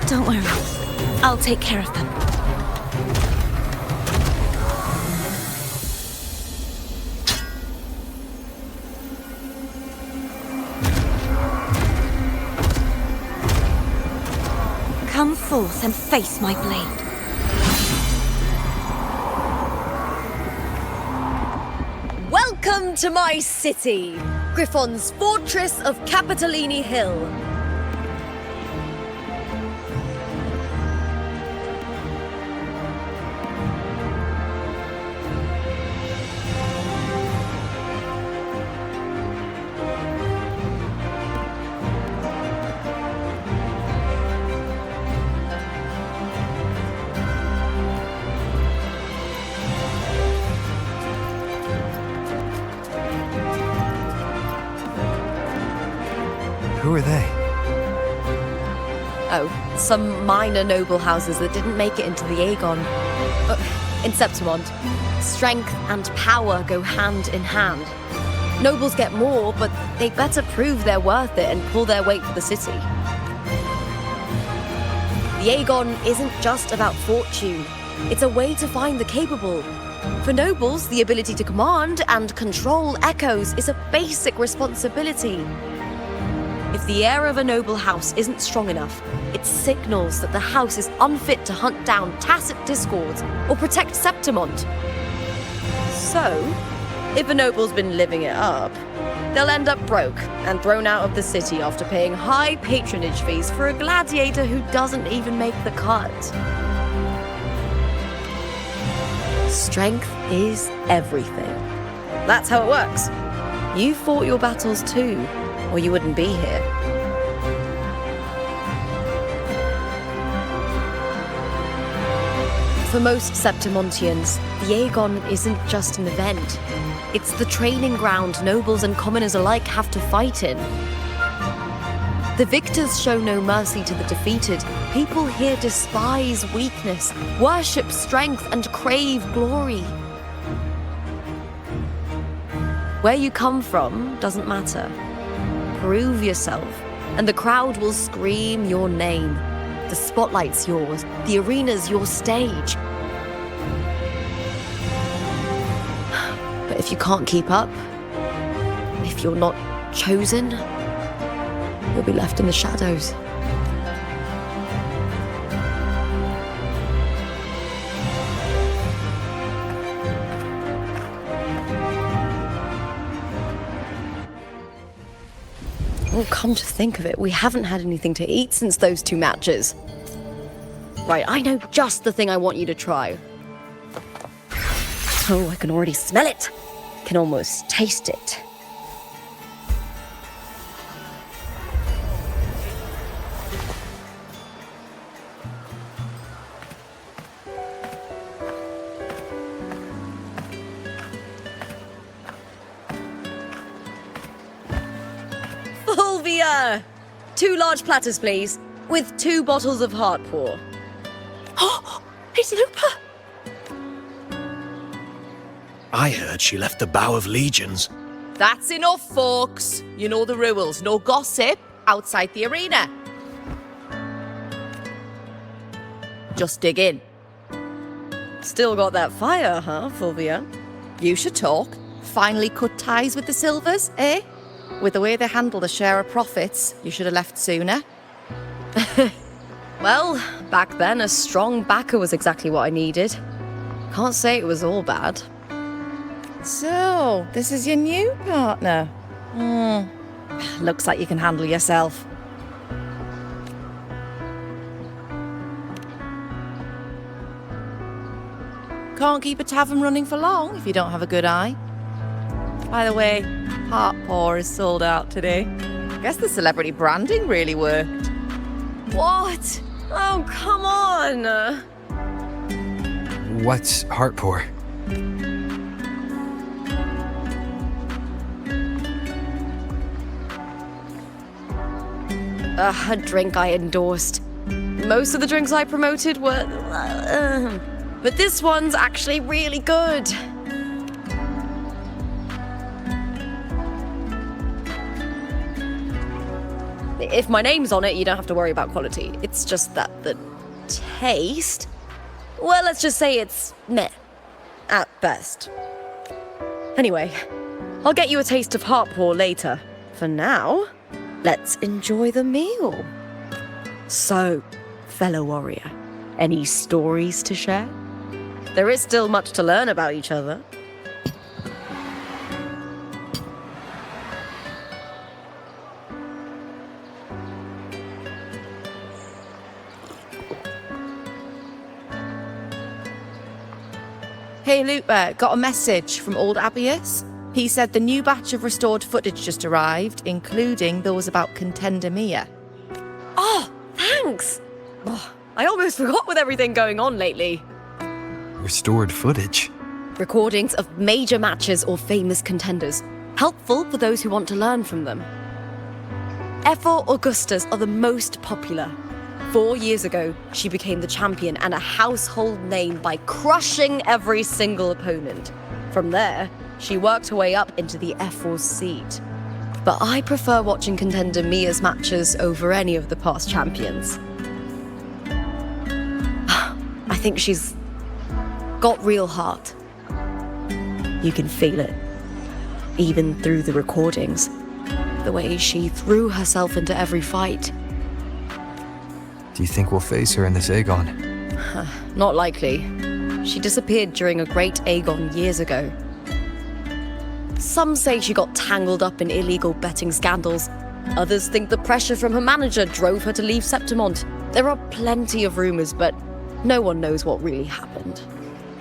[SPEAKER 5] Don't worry. I'll take care of them. Come forth and face my blade.
[SPEAKER 9] Welcome to my city, Griffon's fortress of Capitolini Hill.
[SPEAKER 1] Who are they?
[SPEAKER 9] Oh, some minor noble houses that didn't make it into the Aegon. In Septimont, strength and power go hand in hand. Nobles get more, but they better prove they're worth it and pull their weight for the city. The Aegon isn't just about fortune. It's a way to find the capable. For nobles, the ability to command and control echoes is a basic responsibility. If the heir of a noble house isn't strong enough, it signals that the house is unfit to hunt down tacit discords or protect Septimont. So, if a noble's been living it up, they'll end up broke and thrown out of the city after paying high patronage fees for a gladiator who doesn't even make the cut. Strength is everything. That's how it works. You fought your battles too, or you wouldn't be here. For most Septimontians, the Aegon isn't just an event. It's the training ground nobles and commoners alike have to fight in. The victors show no mercy to the defeated. People here despise weakness, worship strength, and crave glory. Where you come from doesn't matter. Prove yourself, and the crowd will scream your name. The spotlight's yours, the arena's your stage. But if you can't keep up, if you're not chosen, you'll be left in the shadows. Oh, come to think of it, we haven't had anything to eat since those 2 matches. Right, I know just the thing I want you to try. Oh, I can already smell it. Can almost taste it. Fulvia! 2 large platters, please, with 2 bottles of Heartpour.
[SPEAKER 10] Oh, it's Lupa!
[SPEAKER 7] I heard she left the Bow of Legions.
[SPEAKER 16] That's enough, folks. You know the rules. No gossip outside the arena. Just dig in.
[SPEAKER 9] Still got that fire, huh, Fulvia?
[SPEAKER 16] You should talk. Finally cut ties with the Silvers, eh? With the way they handle the share of profits, you should have left sooner.
[SPEAKER 9] Well, back then, a strong backer was exactly what I needed. Can't say it was all bad.
[SPEAKER 10] So, this is your new partner.
[SPEAKER 16] Looks like you can handle yourself. Can't keep a tavern running for long if you don't have a good eye. By the way, Heartpour is sold out today. Guess the celebrity branding really worked.
[SPEAKER 9] What? Oh, come on!
[SPEAKER 1] What's Heartpour?
[SPEAKER 9] A drink I endorsed. Most of the drinks I promoted were... but this one's actually really good. If my name's on it, you don't have to worry about quality. It's just that the taste... Well, let's just say it's meh. At best. Anyway, I'll get you a taste of Heartpour later. For now, let's enjoy the meal. So, fellow warrior, any stories to share? There is still much to learn about each other.
[SPEAKER 16] Hey, Lupa, got a message from old Abius. He said the new batch of restored footage just arrived, including those about Contender Mia.
[SPEAKER 9] Oh, thanks! Oh, I almost forgot with everything going on lately.
[SPEAKER 1] Restored footage?
[SPEAKER 9] Recordings of major matches or famous contenders. Helpful for those who want to learn from them. F4 Augustas are the most popular. 4 years ago, she became the champion and a household name by crushing every single opponent. From there, she worked her way up into the F4 seat. But I prefer watching contender Mia's matches over any of the past champions. I think she's got real heart. You can feel it, even through the recordings. The way she threw herself into every fight.
[SPEAKER 1] Do you think we'll face her in this Aegon?
[SPEAKER 9] Not likely. She disappeared during a great Aegon years ago. Some say she got tangled up in illegal betting scandals. Others think the pressure from her manager drove her to leave Septimont. There are plenty of rumors, but no one knows what really happened.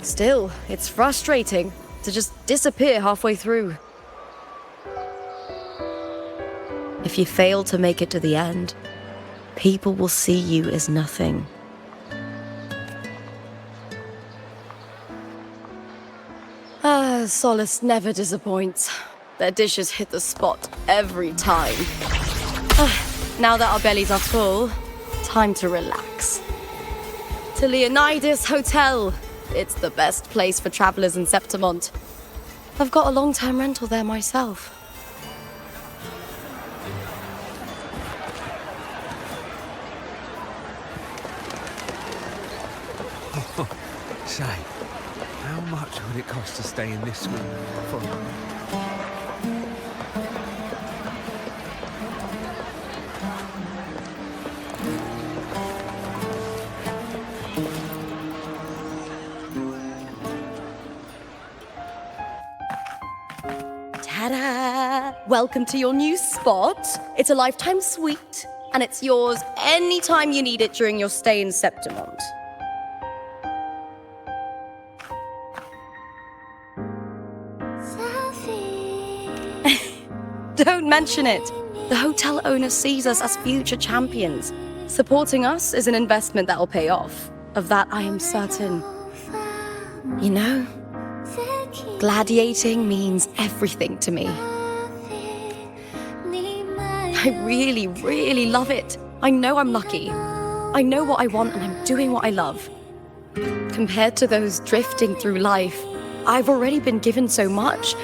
[SPEAKER 9] Still, it's frustrating to just disappear halfway through. If you fail to make it to the end, people will see you as nothing. Solace never disappoints. Their dishes hit the spot every time. Now that our bellies are full, time to relax. To Leonidas Hotel. It's the best place for travelers in Septimont. I've got a long-term rental there myself.
[SPEAKER 13] Say, how much would it cost to stay in this room for
[SPEAKER 9] Ta-da! Welcome to your new spot. It's a lifetime suite, and it's yours anytime you need it during your stay in Septimont. Don't mention it. The hotel owner sees us as future champions. Supporting us is an investment that'll pay off. Of that, I am certain. You know, gladiating means everything to me. I really, really love it. I know I'm lucky. I know what I want and I'm doing what I love. Compared to those drifting through life, I've already been given so much.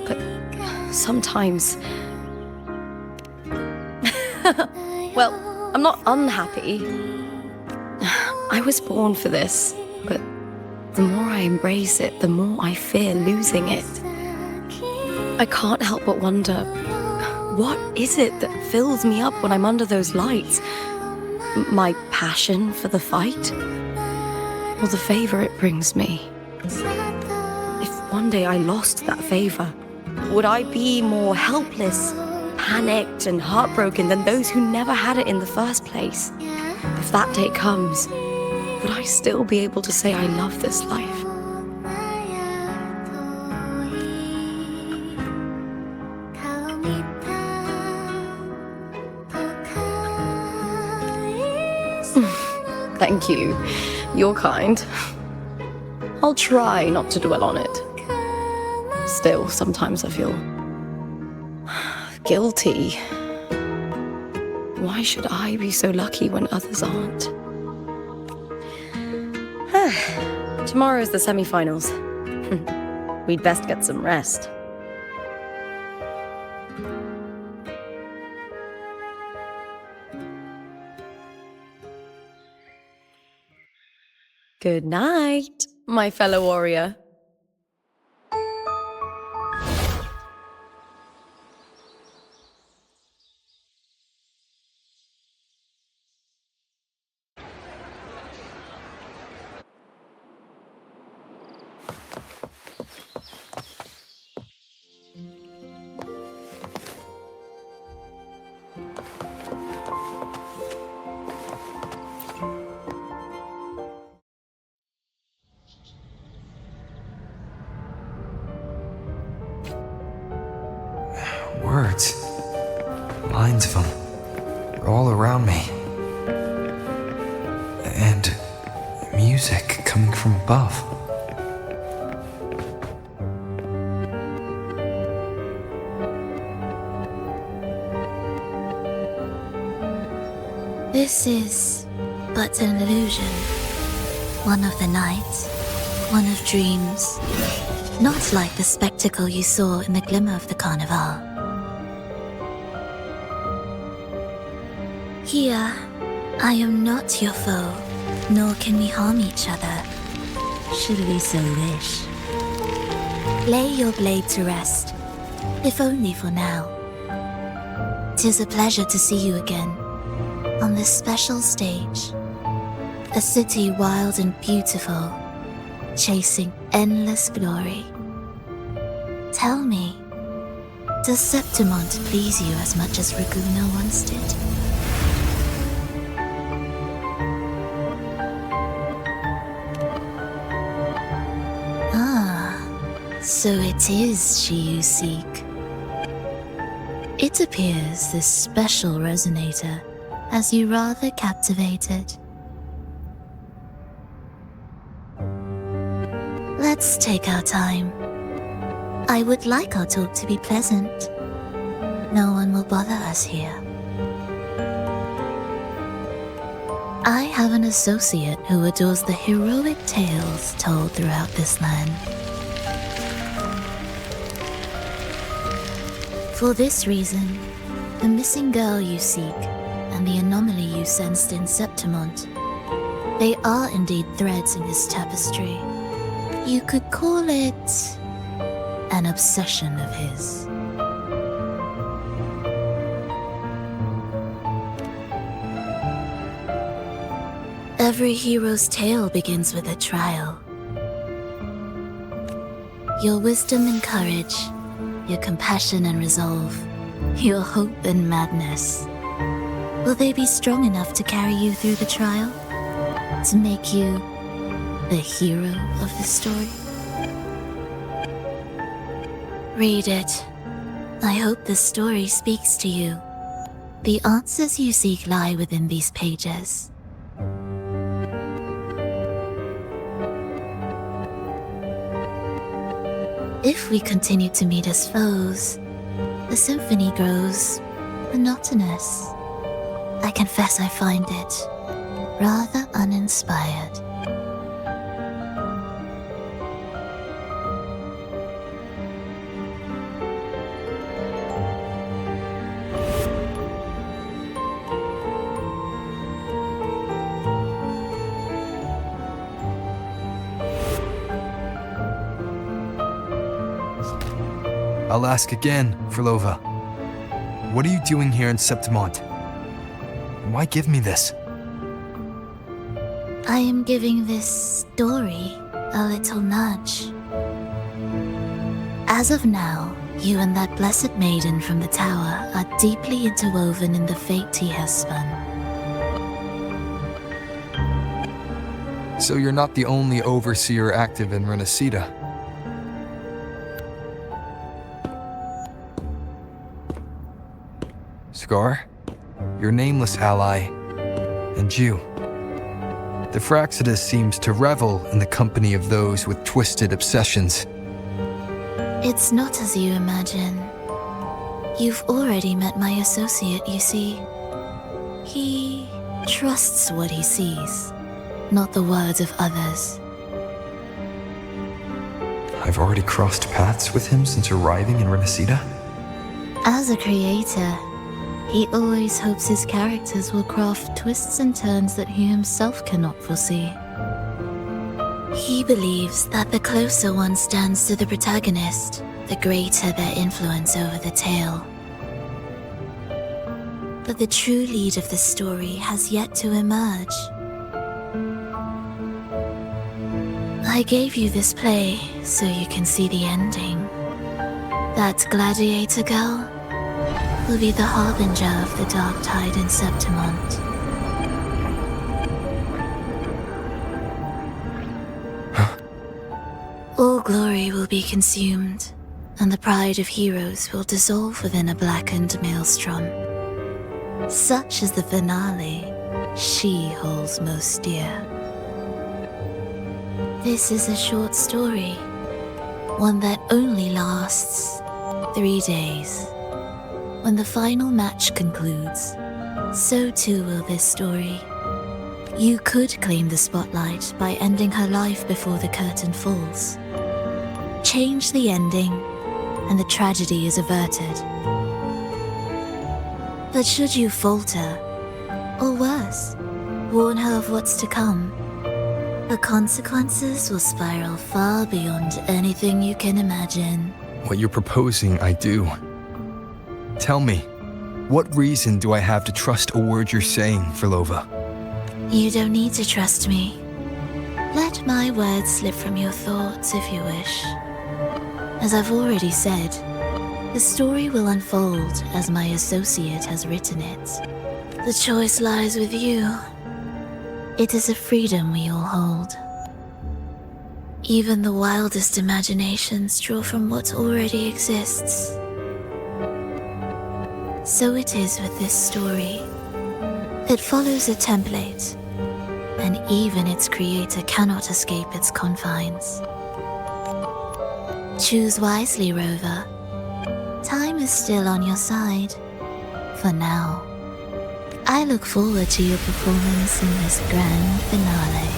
[SPEAKER 9] But sometimes... well, I'm not unhappy. I was born for this, but the more I embrace it, the more I fear losing it. I can't help but wonder, what is it that fills me up when I'm under those lights? My passion for the fight? Or the favor it brings me? If one day I lost that favor, would I be more helpless, panicked, and heartbroken than those who never had it in the first place? If that day comes, would I still be able to say I love this life? Thank you. You're kind. I'll try not to dwell on it. Still, sometimes I feel guilty. Why should I be so lucky when others aren't? Tomorrow's the semi-finals. We'd best get some rest. Good night, my fellow warrior.
[SPEAKER 1] Words. Lines of them. They're all around me. And music coming from above.
[SPEAKER 2] This is but an illusion. One of the night, one of dreams. Not like the spectacle you saw in the glimmer of the carnival. Here, I am not your foe, nor can we harm each other, should we so wish. Lay your blade to rest, if only for now. 'Tis a pleasure to see you again, on this special stage. A city wild and beautiful, chasing endless glory. Tell me, does Septimont please you as much as Raguna once did? Ah, so it is she you seek. It appears this special resonator has you rather captivated. Let's take our time. I would like our talk to be pleasant. No one will bother us here. I have an associate who adores the heroic tales told throughout this land. For this reason, the missing girl you seek and the anomaly you sensed in Septimont, they are indeed threads in this tapestry. You could call it an obsession of his. Every hero's tale begins with a trial. Your wisdom and courage, your compassion and resolve, your hope and madness. Will they be strong enough to carry you through the trial? To make you the hero of the story? Read it. I hope the story speaks to you. The answers you seek lie within these pages. If we continue to meet as foes, the symphony grows monotonous. I confess I find it rather uninspired.
[SPEAKER 1] I'll ask again, Frolova. What are you doing here in Septimont? Why give me this?
[SPEAKER 2] I am giving this story a little nudge. As of now, you and that blessed maiden from the tower are deeply interwoven in the fate he has spun.
[SPEAKER 1] So you're not the only overseer active in Renacita. Scar, your nameless ally, and you. The Fraxidus seems to revel in the company of those with twisted obsessions.
[SPEAKER 2] It's not as you imagine. You've already met my associate, you see. He trusts what he sees, not the words of others.
[SPEAKER 1] I've already crossed paths with him since arriving in Renacita.
[SPEAKER 2] As a creator, he always hopes his characters will craft twists and turns that he himself cannot foresee. He believes that the closer one stands to the protagonist, the greater their influence over the tale. But the true lead of the story has yet to emerge. I gave you this play so you can see the ending. That gladiator girl will be the harbinger of the dark tide in Septimont. All glory will be consumed, and the pride of heroes will dissolve within a blackened maelstrom. Such is the finale she holds most dear. This is a short story, one that only lasts 3 days. When the final match concludes,
[SPEAKER 17] So too will this story. You could claim the spotlight by ending her life before the curtain falls. Change the ending, and the tragedy is averted. But should you falter, or worse, warn her of what's to come, the consequences will spiral far beyond anything you can imagine.
[SPEAKER 1] What you're proposing, I do. Tell me, what reason do I have to trust a word you're saying, Filova?
[SPEAKER 17] You don't need to trust me. Let my words slip from your thoughts if you wish. As I've already said, the story will unfold as my associate has written it. The choice lies with you. It is a freedom we all hold. Even the wildest imaginations draw from what already exists. So it is with this story. It follows a template, and even its creator cannot escape its confines. Choose wisely, Rover. Time is still on your side, for now. I look forward to your performance in this grand finale.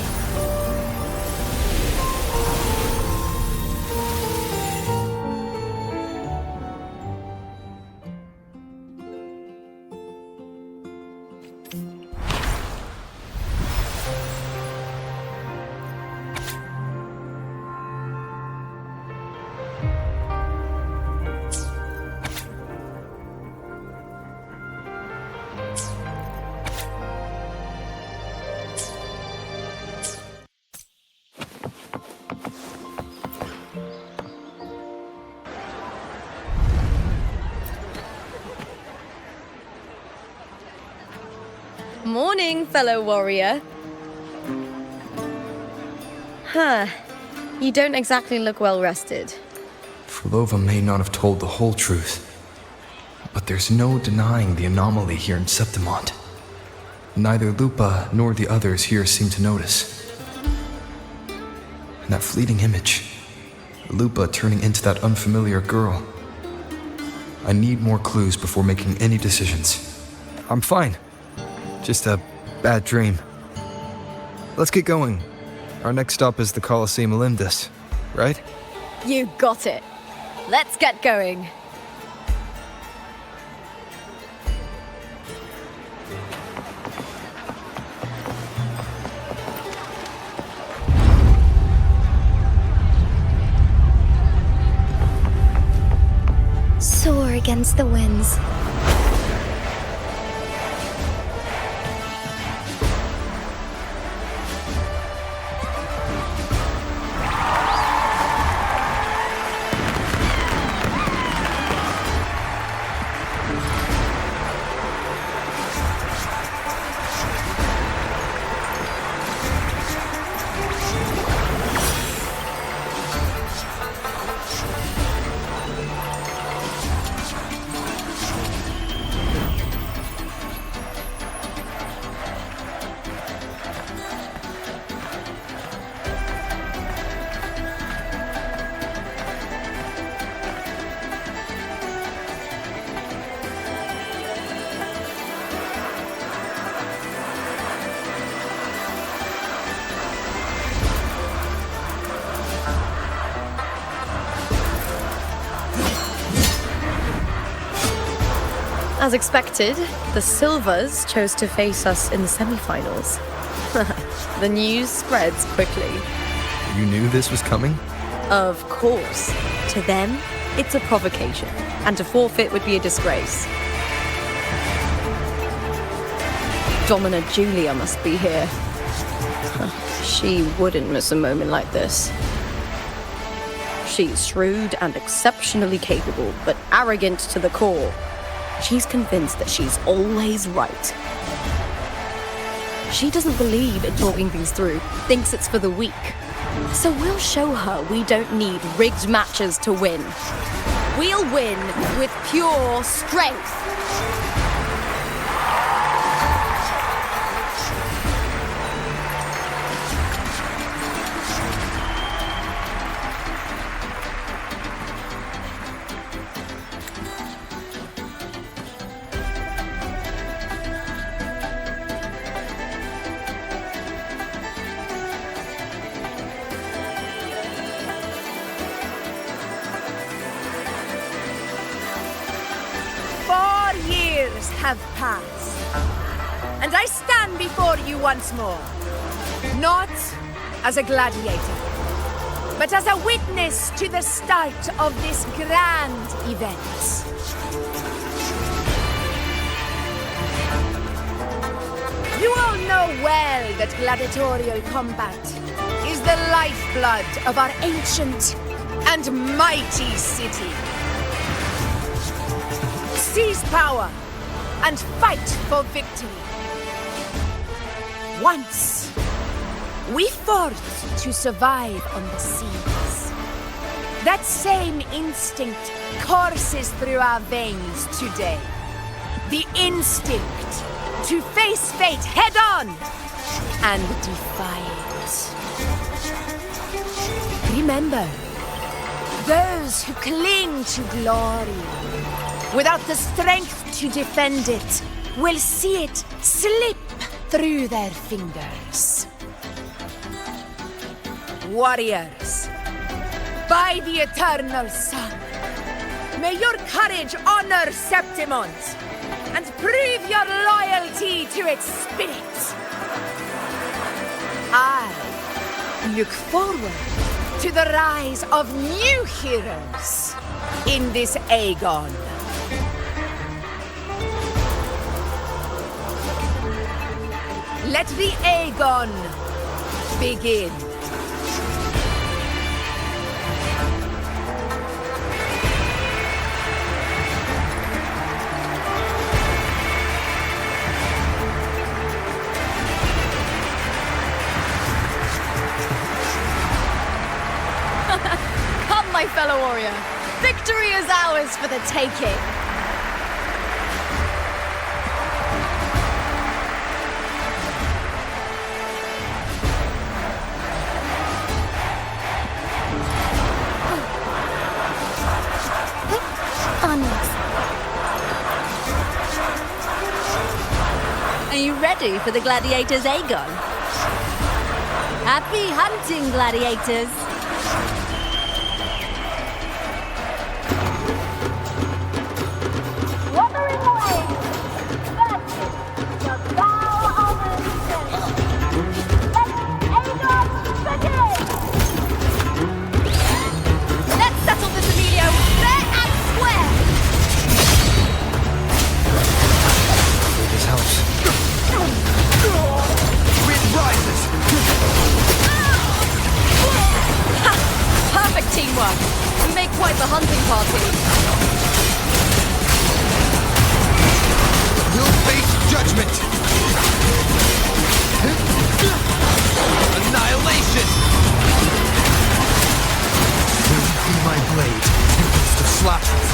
[SPEAKER 9] Morning, fellow warrior. Huh. You don't exactly look well rested.
[SPEAKER 1] Filova may not have told the whole truth, but there's no denying the anomaly here in Septimont. Neither Lupa nor the others here seem to notice. And that fleeting image, Lupa turning into that unfamiliar girl. I need more clues before making any decisions. I'm fine. Just a bad dream. Let's get going. Our next stop is the Colosseum Olympus, right?
[SPEAKER 9] You got it. Let's get going.
[SPEAKER 2] Soar against the winds.
[SPEAKER 9] As expected, the Silvers chose to face us in the semi-finals. The news spreads quickly.
[SPEAKER 1] You knew this was coming?
[SPEAKER 9] Of course. To them, it's a provocation, and to forfeit would be a disgrace. Domina Julia must be here. She wouldn't miss a moment like this. She's shrewd and exceptionally capable, but arrogant to the core. She's convinced that she's always right. She doesn't believe in talking things through, thinks it's for the weak. So we'll show her we don't need rigged matches to win. We'll win with pure strength.
[SPEAKER 18] years have passed, and I stand before you once more. Not as a gladiator, but as a witness to the start of this grand event. You all know well that gladiatorial combat is the lifeblood of our ancient and mighty city. Seize power and fight for victory. Once, we fought to survive on the seas. That same instinct courses through our veins today. The instinct to face fate head-on and defy it. Remember, those who cling to glory without the strength to defend it will see it slip through their fingers. Warriors, by the eternal sun, may your courage honor Septimont and prove your loyalty to its spirit. I look forward to the rise of new heroes in this Aegon. Let the Aegon begin.
[SPEAKER 9] Come, my fellow warrior. Victory is ours for the taking.
[SPEAKER 19] Are you ready for the gladiators, Aegon? Happy hunting, gladiators!
[SPEAKER 11] Wuthering away! That's it! The bow of the legion! Let Aegon begin!
[SPEAKER 9] Let's settle this, Emilio, fair and square!
[SPEAKER 1] This helps. Wind rises!
[SPEAKER 9] Perfect teamwork! We make quite the hunting party.
[SPEAKER 1] You'll face judgment! Annihilation! Will be my blade, tempest of slashes.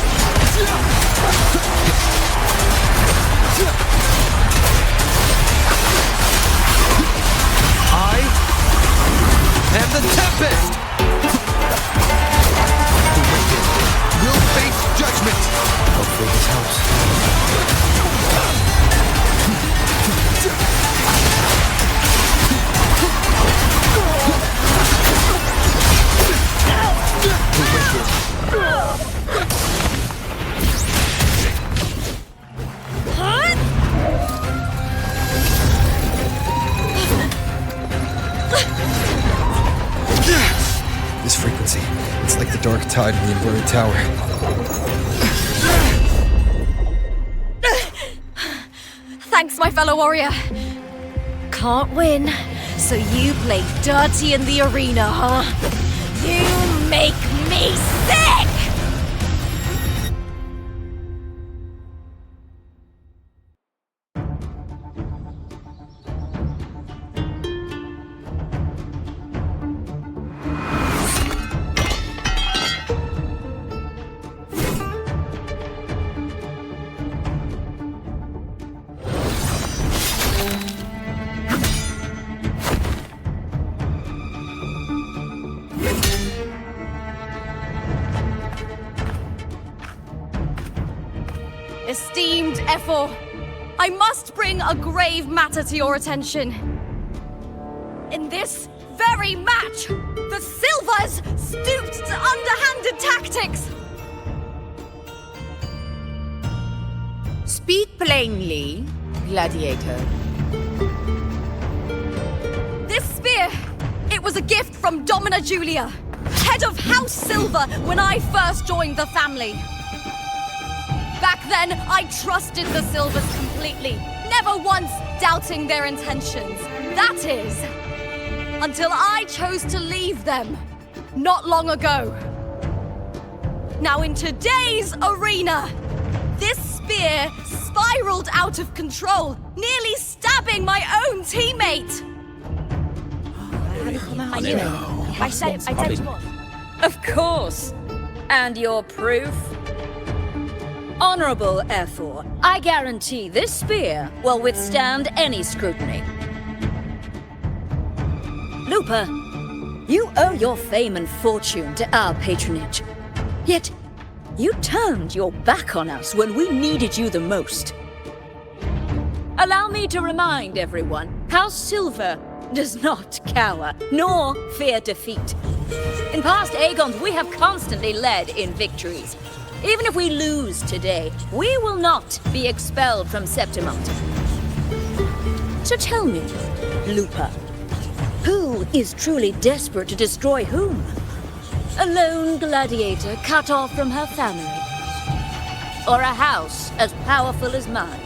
[SPEAKER 1] I am the Tempest! The wicked will face judgment! Hopefully this helps. The wicked. This frequency, it's like the dark tide in the inverted tower.
[SPEAKER 9] Thanks, my fellow warrior. Can't win, so you play dirty in the arena, huh? You make me sick! Esteemed Ephor, I must bring a grave matter to your attention. In this very match, the Silvers stooped to underhanded tactics.
[SPEAKER 18] Speak plainly, gladiator.
[SPEAKER 9] This spear, it was a gift from Domina Julia, head of House Silver, when I first joined the family. Back then, I trusted the Silvers completely, never once doubting their intentions. That is, until I chose to leave them, not long ago. Now in today's arena, this spear spiraled out of control, nearly stabbing my own teammate.
[SPEAKER 15] I said what?
[SPEAKER 19] Of course. And your proof? Honorable F4, I guarantee this spear will withstand any scrutiny. Looper, you owe your fame and fortune to our patronage. Yet, you turned your back on us when we needed you the most. Allow me to remind everyone, House Silver does not cower, nor fear defeat. In past Aegons, we have constantly led in victories. Even if we lose today, we will not be expelled from Septimont. So tell me, Looper, who is truly desperate to destroy whom? A lone gladiator cut off from her family? Or a house as powerful as mine?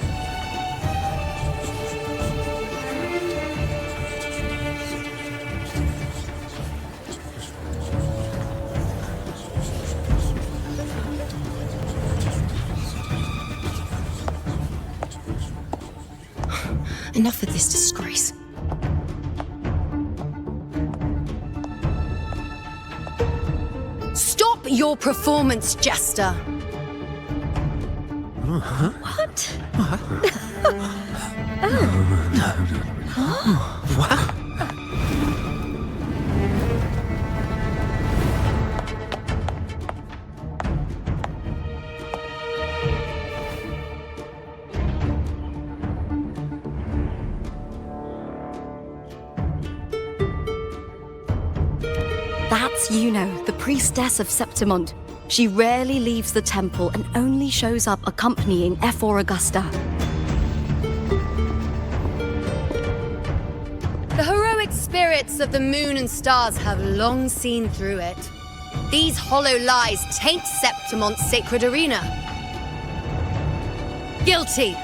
[SPEAKER 9] Enough of this disgrace. Stop your performance, Jester.
[SPEAKER 19] What?
[SPEAKER 7] What?
[SPEAKER 9] That's Yuno, the priestess of Septimont. She rarely leaves the temple and only shows up accompanying F4 Augusta.
[SPEAKER 20] The heroic spirits of the moon and stars have long seen through it. These hollow lies taint Septimont's sacred arena. Guilty.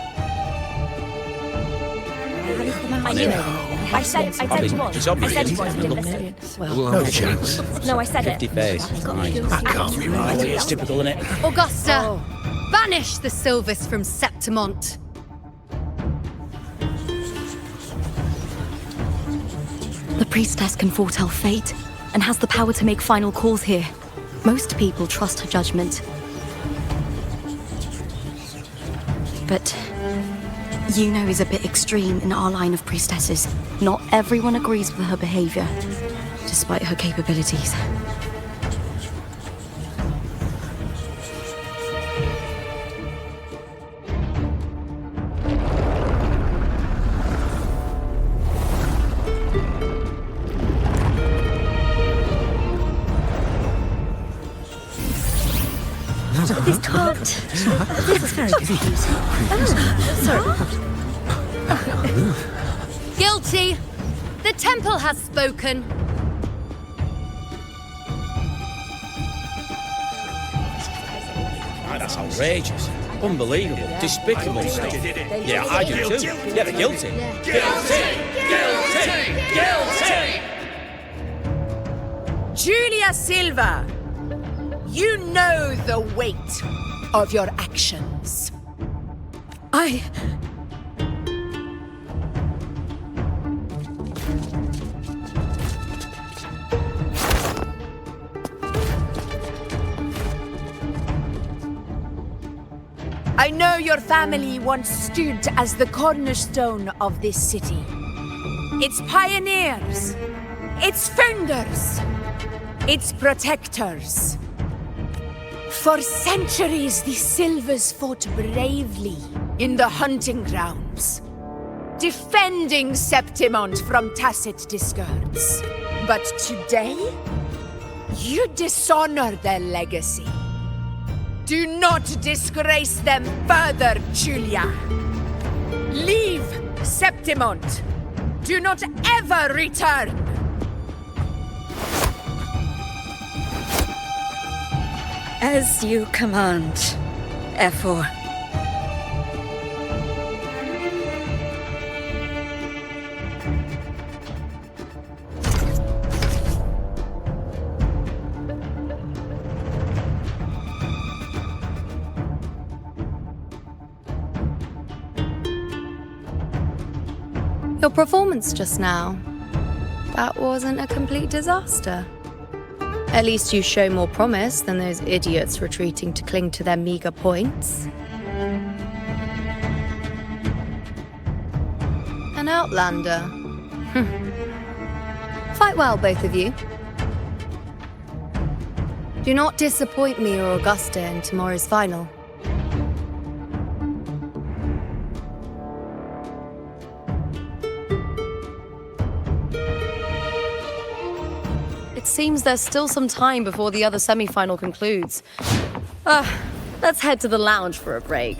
[SPEAKER 15] I said what?
[SPEAKER 8] It's
[SPEAKER 15] I
[SPEAKER 8] obvious.
[SPEAKER 15] said what? Didn't listen.
[SPEAKER 7] No chance.
[SPEAKER 15] No, I said
[SPEAKER 8] 50
[SPEAKER 15] it.
[SPEAKER 8] face.
[SPEAKER 7] That can't be right.
[SPEAKER 4] It's typical, isn't it?
[SPEAKER 20] Augusta, banish the Silvers from Septimont.
[SPEAKER 9] The priestess can foretell fate and has the power to make final calls here. Most people trust her judgment. But Yuno is a bit extreme in our line of priestesses. Not everyone agrees with her behavior, despite her capabilities.
[SPEAKER 15] This can't. This is very confusing. Sorry.
[SPEAKER 20] Guilty. The temple has spoken.
[SPEAKER 4] That's outrageous. Unbelievable. Despicable stuff. Yeah, I do too. Yeah, they're guilty.
[SPEAKER 18] Julia Silva, you know the weight of your actions. I know your family once stood as the cornerstone of this city. Its pioneers, its founders, its protectors. For centuries, the Silvers fought bravely in the hunting grounds, defending Septimont from tacit discards. But today, you dishonor their legacy. Do not disgrace them further, Julia. Leave Septimont. Do not ever return.
[SPEAKER 19] As you command, Efor.
[SPEAKER 20] Your performance just now. That wasn't a complete disaster. At least you show more promise than those idiots retreating to cling to their meager points. An outlander. Fight well, both of you. Do not disappoint me or Augusta in tomorrow's final.
[SPEAKER 9] It seems there's still some time before the other semi-final concludes. Let's head to the lounge for a break.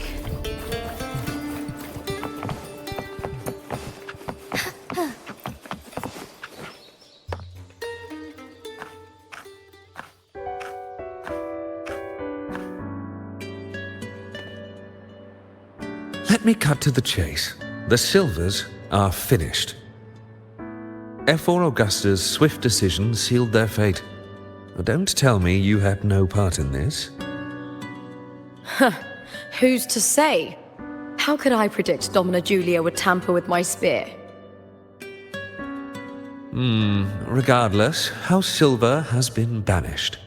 [SPEAKER 13] Let me cut to the chase. The Silvers are finished. Efor Augusta's swift decision sealed their fate. Don't tell me you had no part in this.
[SPEAKER 9] Who's to say? How could I predict Domina Julia would tamper with my spear?
[SPEAKER 13] Regardless, House Silver has been banished.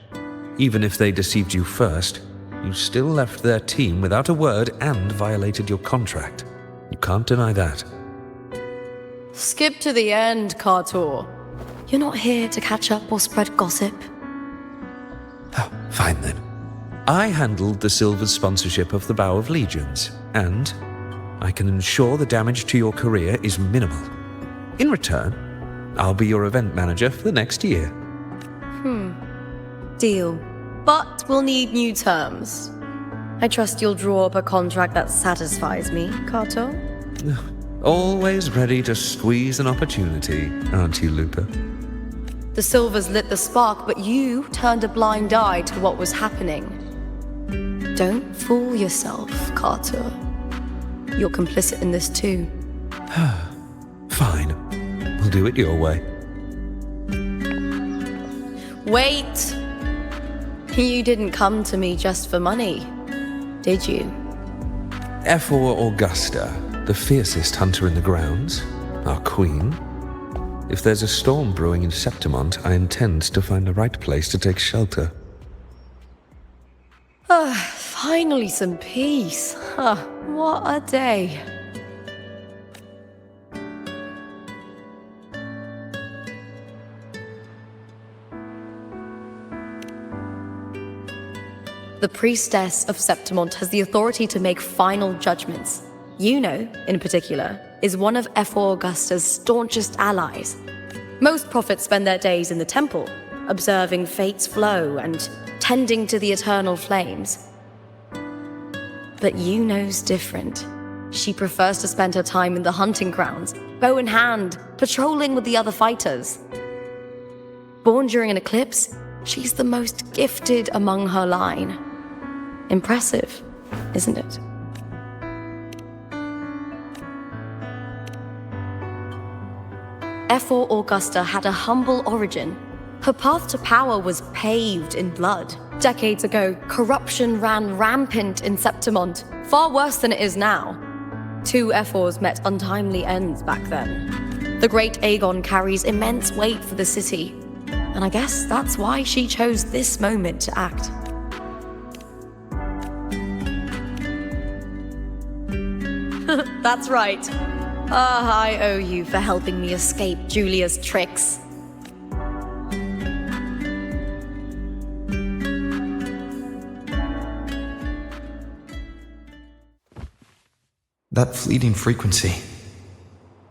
[SPEAKER 13] Even if they deceived you first, you still left their team without a word and violated your contract. You can't deny that.
[SPEAKER 9] Skip to the end, Kartor. You're not here to catch up or spread gossip.
[SPEAKER 13] Oh, fine then. I handled the Silver's sponsorship of the Bow of Legions, and I can ensure the damage to your career is minimal. In return, I'll be your event manager for the next year.
[SPEAKER 9] Deal. But we'll need new terms. I trust you'll draw up a contract that satisfies me, Kartor.
[SPEAKER 13] Always ready to squeeze an opportunity, aren't you, Lupa?
[SPEAKER 9] The Silvers lit the spark, but you turned a blind eye to what was happening. Don't fool yourself, Kartor. You're complicit in this too.
[SPEAKER 13] Fine. We'll do it your way.
[SPEAKER 9] Wait! You didn't come to me just for money, did you?
[SPEAKER 13] Efor Augusta, the fiercest hunter in the grounds, our queen. If there's a storm brewing in Septimont, I intend to find the right place to take shelter.
[SPEAKER 9] Finally some peace. What a day. The priestess of Septimont has the authority to make final judgments. Juno, in particular, is one of Efor Augusta's staunchest allies. Most prophets spend their days in the temple, observing fate's flow and tending to the eternal flames. But Juno's different. She prefers to spend her time in the hunting grounds, bow in hand, patrolling with the other fighters. Born during an eclipse, she's the most gifted among her line. Impressive, isn't it? Efor Augusta had a humble origin. Her path to power was paved in blood. Decades ago, corruption ran rampant in Septimont, far worse than it is now. Two Efors met untimely ends back then. The great Aegon carries immense weight for the city, and I guess that's why she chose this moment to act. That's right. I owe you for helping me escape Julia's tricks.
[SPEAKER 1] That fleeting frequency,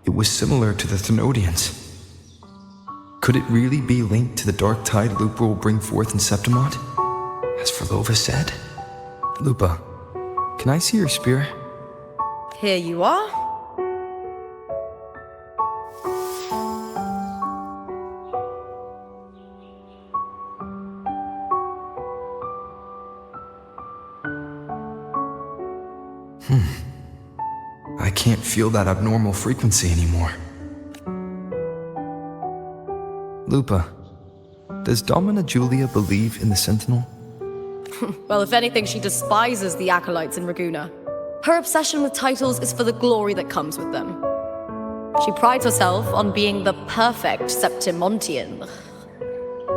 [SPEAKER 1] it was similar to the Thenodians. Could it really be linked to the dark tide Lupa will bring forth in Septimont, as Verlova said? Lupa, can I see your spear?
[SPEAKER 10] Here you are.
[SPEAKER 1] I can't feel that abnormal frequency anymore. Lupa, does Domina Julia believe in the Sentinel?
[SPEAKER 9] Well, if anything, she despises the acolytes in Raguna. Her obsession with titles is for the glory that comes with them. She prides herself on being the perfect Septimontian.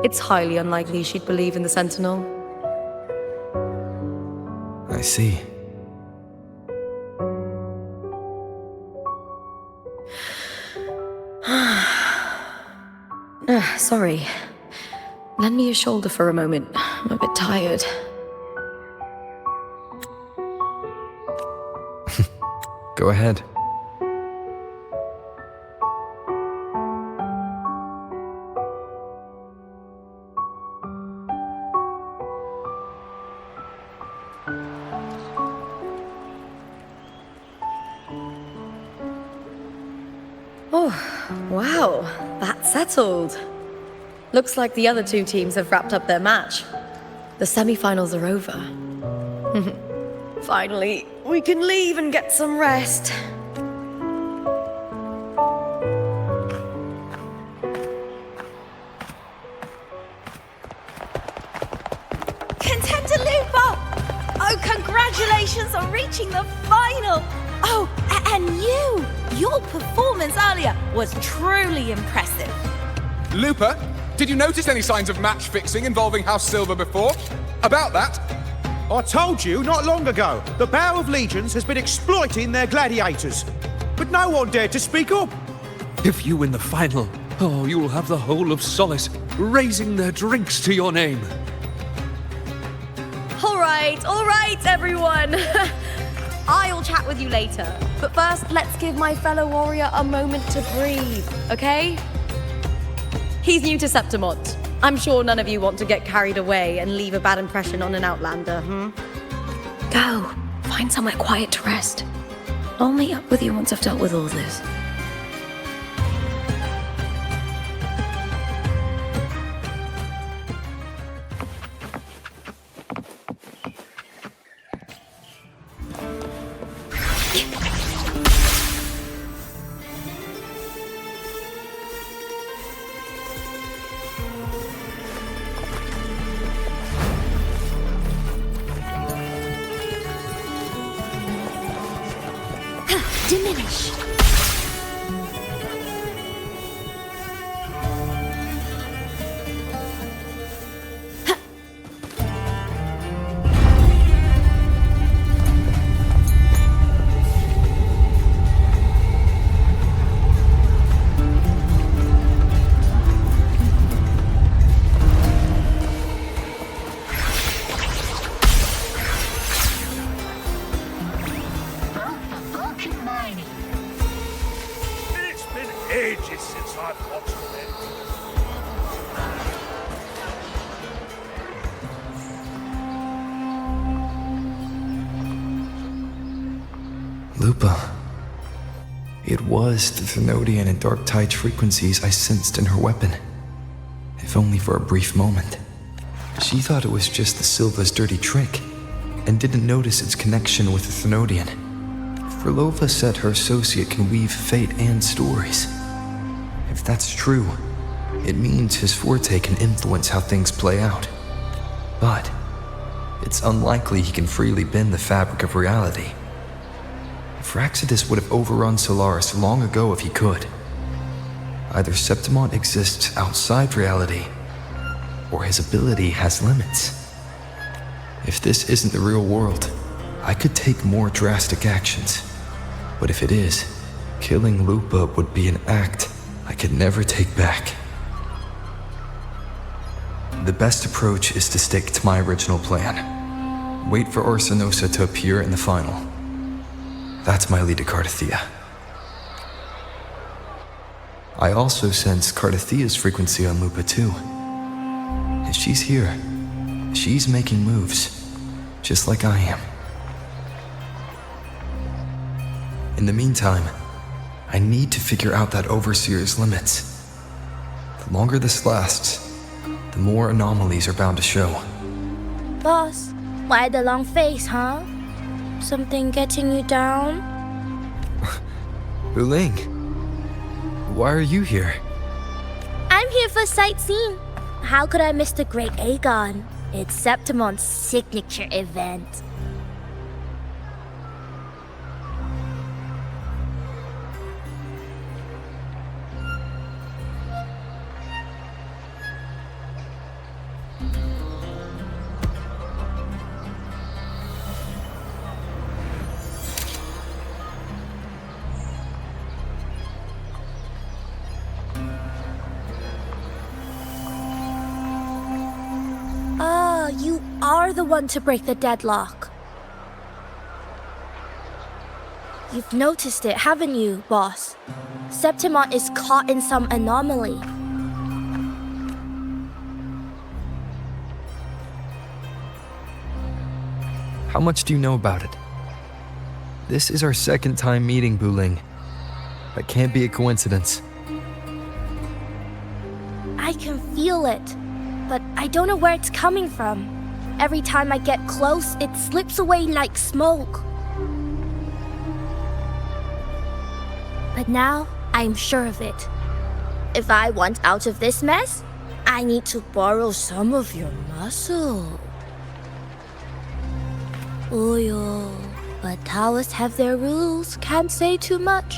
[SPEAKER 9] It's highly unlikely she'd believe in the Sentinel.
[SPEAKER 1] I see.
[SPEAKER 9] Sorry. Lend me your shoulder for a moment. I'm a bit tired.
[SPEAKER 1] Go ahead.
[SPEAKER 9] Oh, wow. That's settled. Looks like the other two teams have wrapped up their match. The semi-finals are over. Finally, we can leave and get some rest.
[SPEAKER 10] Contender Lupa! Oh, congratulations on reaching the final! Oh, and your performance earlier was truly impressive.
[SPEAKER 14] Lupa, did you notice any signs of match fixing involving House Silver before? About that?
[SPEAKER 21] I told you not long ago, the Bow of Legions has been exploiting their gladiators. But no one dared to speak up.
[SPEAKER 13] If you win the final, oh, you'll have the whole of Solace raising their drinks to your name.
[SPEAKER 9] All right, everyone. I'll chat with you later. But first, let's give my fellow warrior a moment to breathe, okay? He's new to Septimont. I'm sure none of you want to get carried away and leave a bad impression on an outlander, Go. Find somewhere quiet to rest. I'll meet up with you once I've dealt with all this.
[SPEAKER 15] Diminish.
[SPEAKER 7] It's been ages since I've watched it.
[SPEAKER 1] Lupa. It was the Thenodian and Dark Tide's frequencies I sensed in her weapon. If only for a brief moment. She thought it was just the Silva's dirty trick, and didn't notice its connection with the Thenodian. Frolova said her associate can weave fate and stories. If that's true, it means his forte can influence how things play out. But it's unlikely he can freely bend the fabric of reality. Fraxidus would have overrun Solaris long ago if he could. Either Septimont exists outside reality, or his ability has limits. If this isn't the real world, I could take more drastic actions. But if it is, killing Lupa would be an act I could never take back. The best approach is to stick to my original plan. Wait for Arsenosa to appear in the final. That's my lead to Cardathea. I also sense Cardathea's frequency on Lupa too. If she's here, she's making moves. just like I am. In the meantime, I need to figure out that Overseer's limits. The longer this lasts, the more anomalies are bound to show.
[SPEAKER 2] Boss, why the long face, huh? Something getting you down?
[SPEAKER 1] Wuling, why are you here?
[SPEAKER 2] I'm here for sightseeing. How could I miss the Great Aegon? It's Septimon's signature event. You are the one to break the deadlock. You've noticed it, haven't you, boss? Septimon is caught in some anomaly.
[SPEAKER 1] How much do you know about it? This is our second time meeting, Wuling. That can't be a coincidence.
[SPEAKER 2] I can feel it, but I don't know where it's coming from. Every time I get close, it slips away like smoke. But now, I'm sure of it. If I want out of this mess, I need to borrow some of your muscle. Oyo, but Taoists have their rules, can't say too much.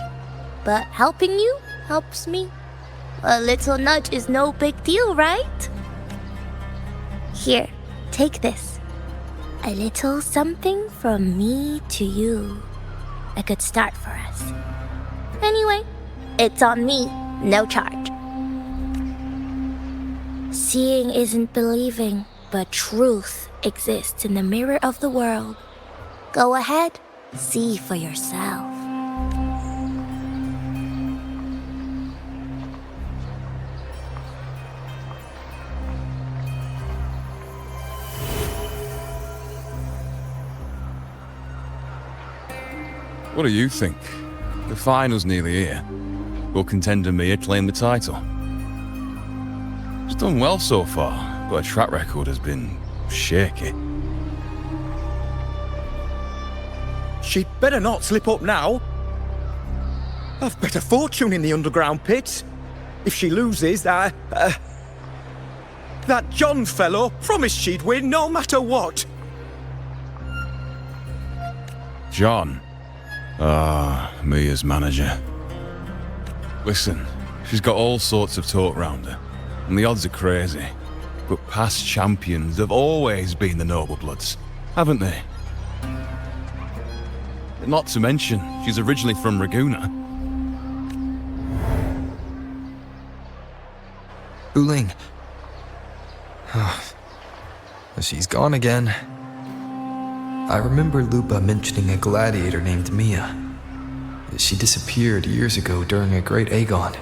[SPEAKER 2] But helping you helps me. A little nudge is no big deal, right? Here, take this. A little something from me to you. A good start for us. Anyway, it's on me, no charge. Seeing isn't believing, but truth exists in the mirror of the world. Go ahead, see for yourself.
[SPEAKER 3] What do you think? The final's nearly here. Will contender Mia claim the title? She's done well so far, but her track record has been shaky.
[SPEAKER 21] She'd better not slip up now. I've bet a fortune in the underground pits. If she loses, that John fellow promised she'd win no matter what.
[SPEAKER 3] John? Mia's manager. Listen, she's got all sorts of talk round her, and the odds are crazy. But past champions have always been the noble bloods, haven't they? Not to mention, she's originally from Raguna.
[SPEAKER 1] Wuling. She's gone again. I remember Lupa mentioning a gladiator named Mia. She disappeared years ago during a Great Aegon.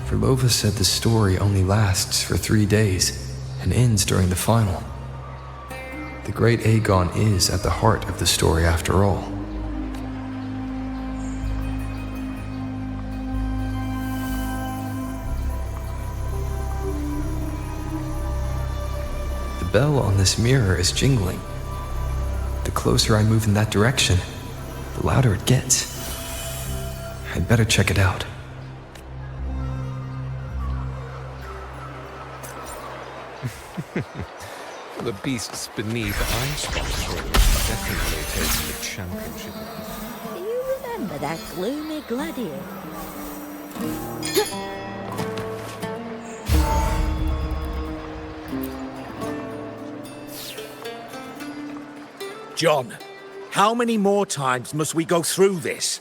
[SPEAKER 1] Verlova said the story only lasts for 3 days and ends during the final. The Great Aegon is at the heart of the story after all. The bell on this mirror is jingling. The closer I move in that direction, the louder it gets. I'd better check it out.
[SPEAKER 13] The beasts beneath Ice will definitely take the championship.
[SPEAKER 15] Do you remember that gloomy gladiator?
[SPEAKER 7] John, how many more times must we go through this?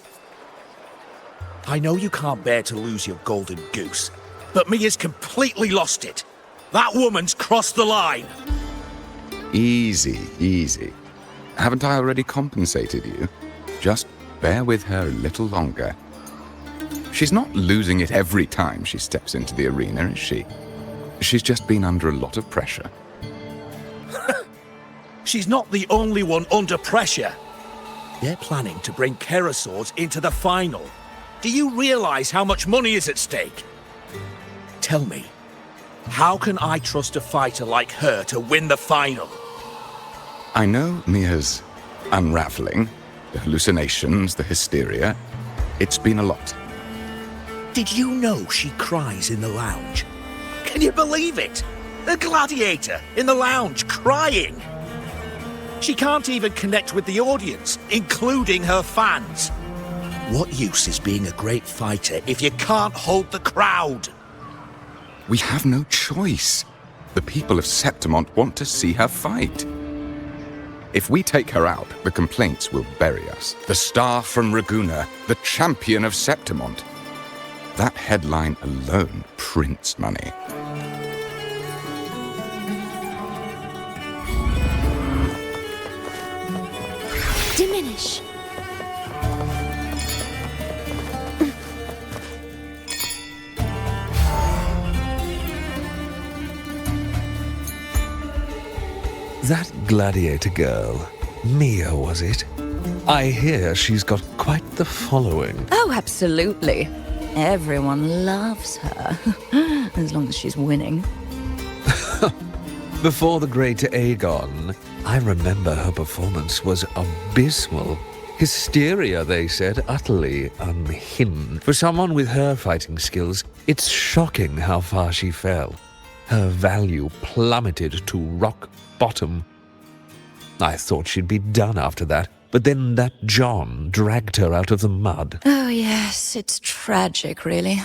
[SPEAKER 7] I know you can't bear to lose your golden goose, but Mia's completely lost it. That woman's crossed the line.
[SPEAKER 22] Easy, easy. Haven't I already compensated you? Just bear with her a little longer. She's not losing it every time she steps into the arena, is she? She's just been under a lot of pressure.
[SPEAKER 7] She's not the only one under pressure. They're planning to bring Kerasaurs into the final. Do you realize how much money is at stake? Tell me, how can I trust a fighter like her to win the final?
[SPEAKER 22] I know Mia's unraveling, the hallucinations, the hysteria. It's been a lot.
[SPEAKER 7] Did you know she cries in the lounge? Can you believe it? A gladiator in the lounge crying. She can't even connect with the audience, including her fans. What use is being a great fighter if you can't hold the crowd?
[SPEAKER 22] We have no choice. The people of Septimont want to see her fight. If we take her out, the complaints will bury us. The star from Raguna, the champion of Septimont. That headline alone prints money.
[SPEAKER 5] Diminish.
[SPEAKER 13] That gladiator girl, Mia, was it? I hear she's got quite the following.
[SPEAKER 19] Oh, absolutely. Everyone loves her, as long as she's winning.
[SPEAKER 13] Before the great Aegon, I remember her performance was abysmal. Hysteria, they said, utterly unhinged. For someone with her fighting skills, it's shocking how far she fell. Her value plummeted to rock bottom. I thought she'd be done after that, but then that John dragged her out of the mud.
[SPEAKER 19] Oh, yes, it's tragic, really.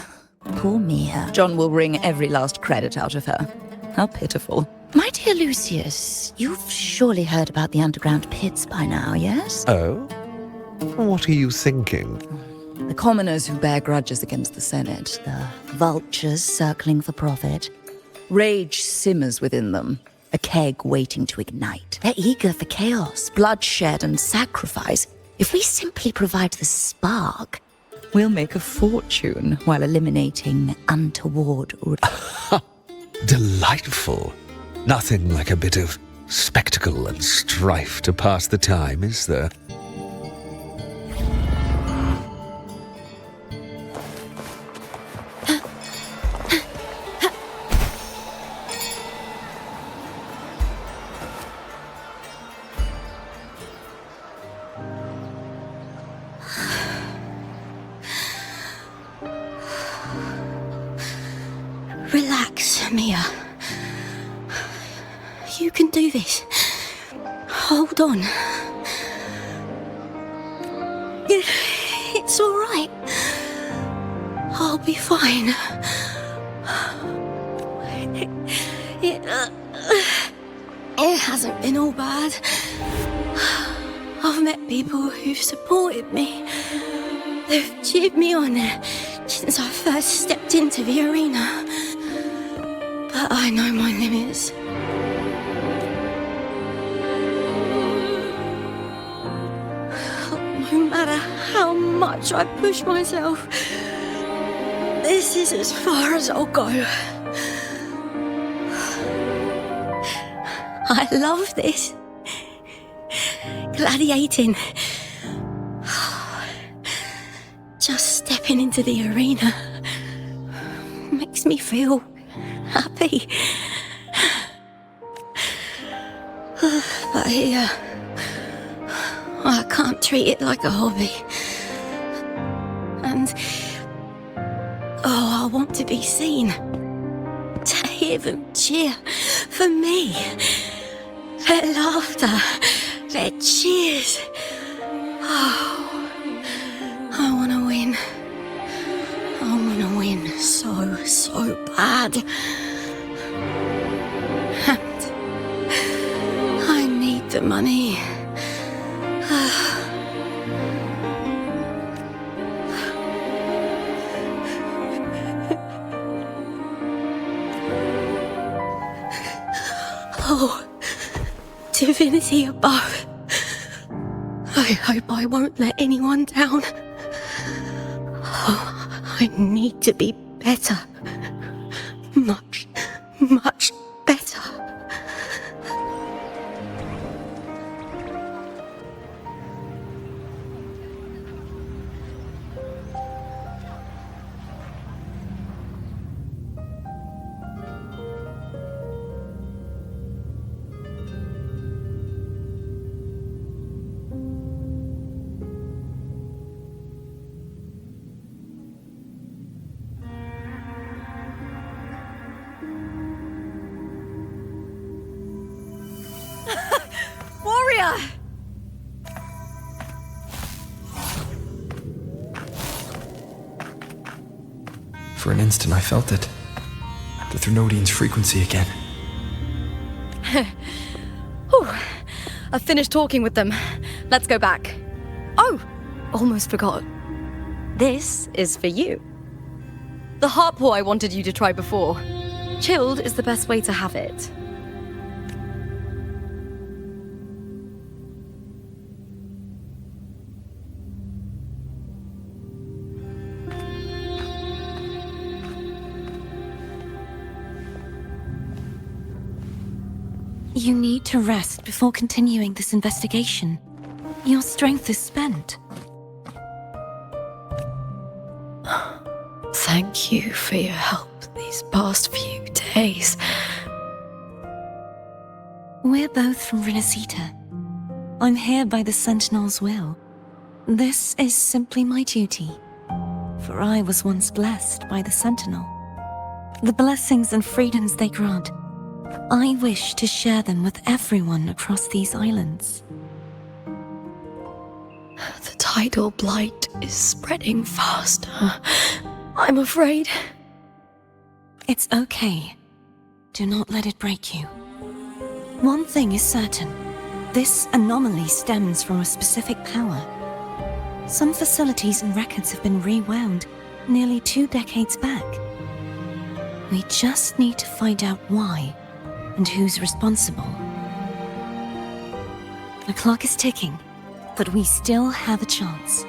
[SPEAKER 19] Poor Mia. John will wring every last credit out of her. How pitiful. My dear Lucius, you've surely heard about the underground pits by now, yes?
[SPEAKER 13] Oh? What are you thinking?
[SPEAKER 19] The commoners who bear grudges against the Senate, the vultures circling for profit. Rage simmers within them, a keg waiting to ignite. They're eager for chaos, bloodshed, and sacrifice. If we simply provide the spark, we'll make a fortune while eliminating untoward...
[SPEAKER 13] Delightful. Nothing like a bit of spectacle and strife to pass the time, is there?
[SPEAKER 5] Relax, Mia. You can do this. Hold on. It's all right. I'll be fine. It hasn't been all bad. I've met people who've supported me. They've cheered me on since I first stepped into the arena. But I know my limits. No matter how much I push myself, this is as far as I'll go. I love this. Gladiating. Just stepping into the arena makes me feel happy. But here, I can't treat it like a hobby. And, I want to be seen. To hear them cheer for me. Their laughter, their cheers. Oh, I want to win. I want to win so bad. And I need the money. Oh, divinity above. I hope I won't let anyone down. Oh, I need to be better. Much better.
[SPEAKER 9] Mia!
[SPEAKER 1] For an instant, I felt it. The Thrunodian's frequency again.
[SPEAKER 9] Whew. I've finished talking with them. Let's go back. Oh! Almost forgot. This is for you. The heart pour I wanted you to try before. Chilled is the best way to have it.
[SPEAKER 5] You need to rest before continuing this investigation. Your strength is spent.
[SPEAKER 9] Thank you for your help these past few days.
[SPEAKER 5] We're both from Rinasita. I'm here by the Sentinel's will. This is simply my duty, for I was once blessed by the Sentinel. The blessings and freedoms they grant, I wish to share them with everyone across these islands.
[SPEAKER 9] The tidal blight is spreading faster. I'm afraid.
[SPEAKER 5] It's okay. Do not let it break you. One thing is certain. This anomaly stems from a specific power. Some facilities and records have been rewound nearly 2 decades back. We just need to find out why and who's responsible. The clock is ticking, but we still have a chance.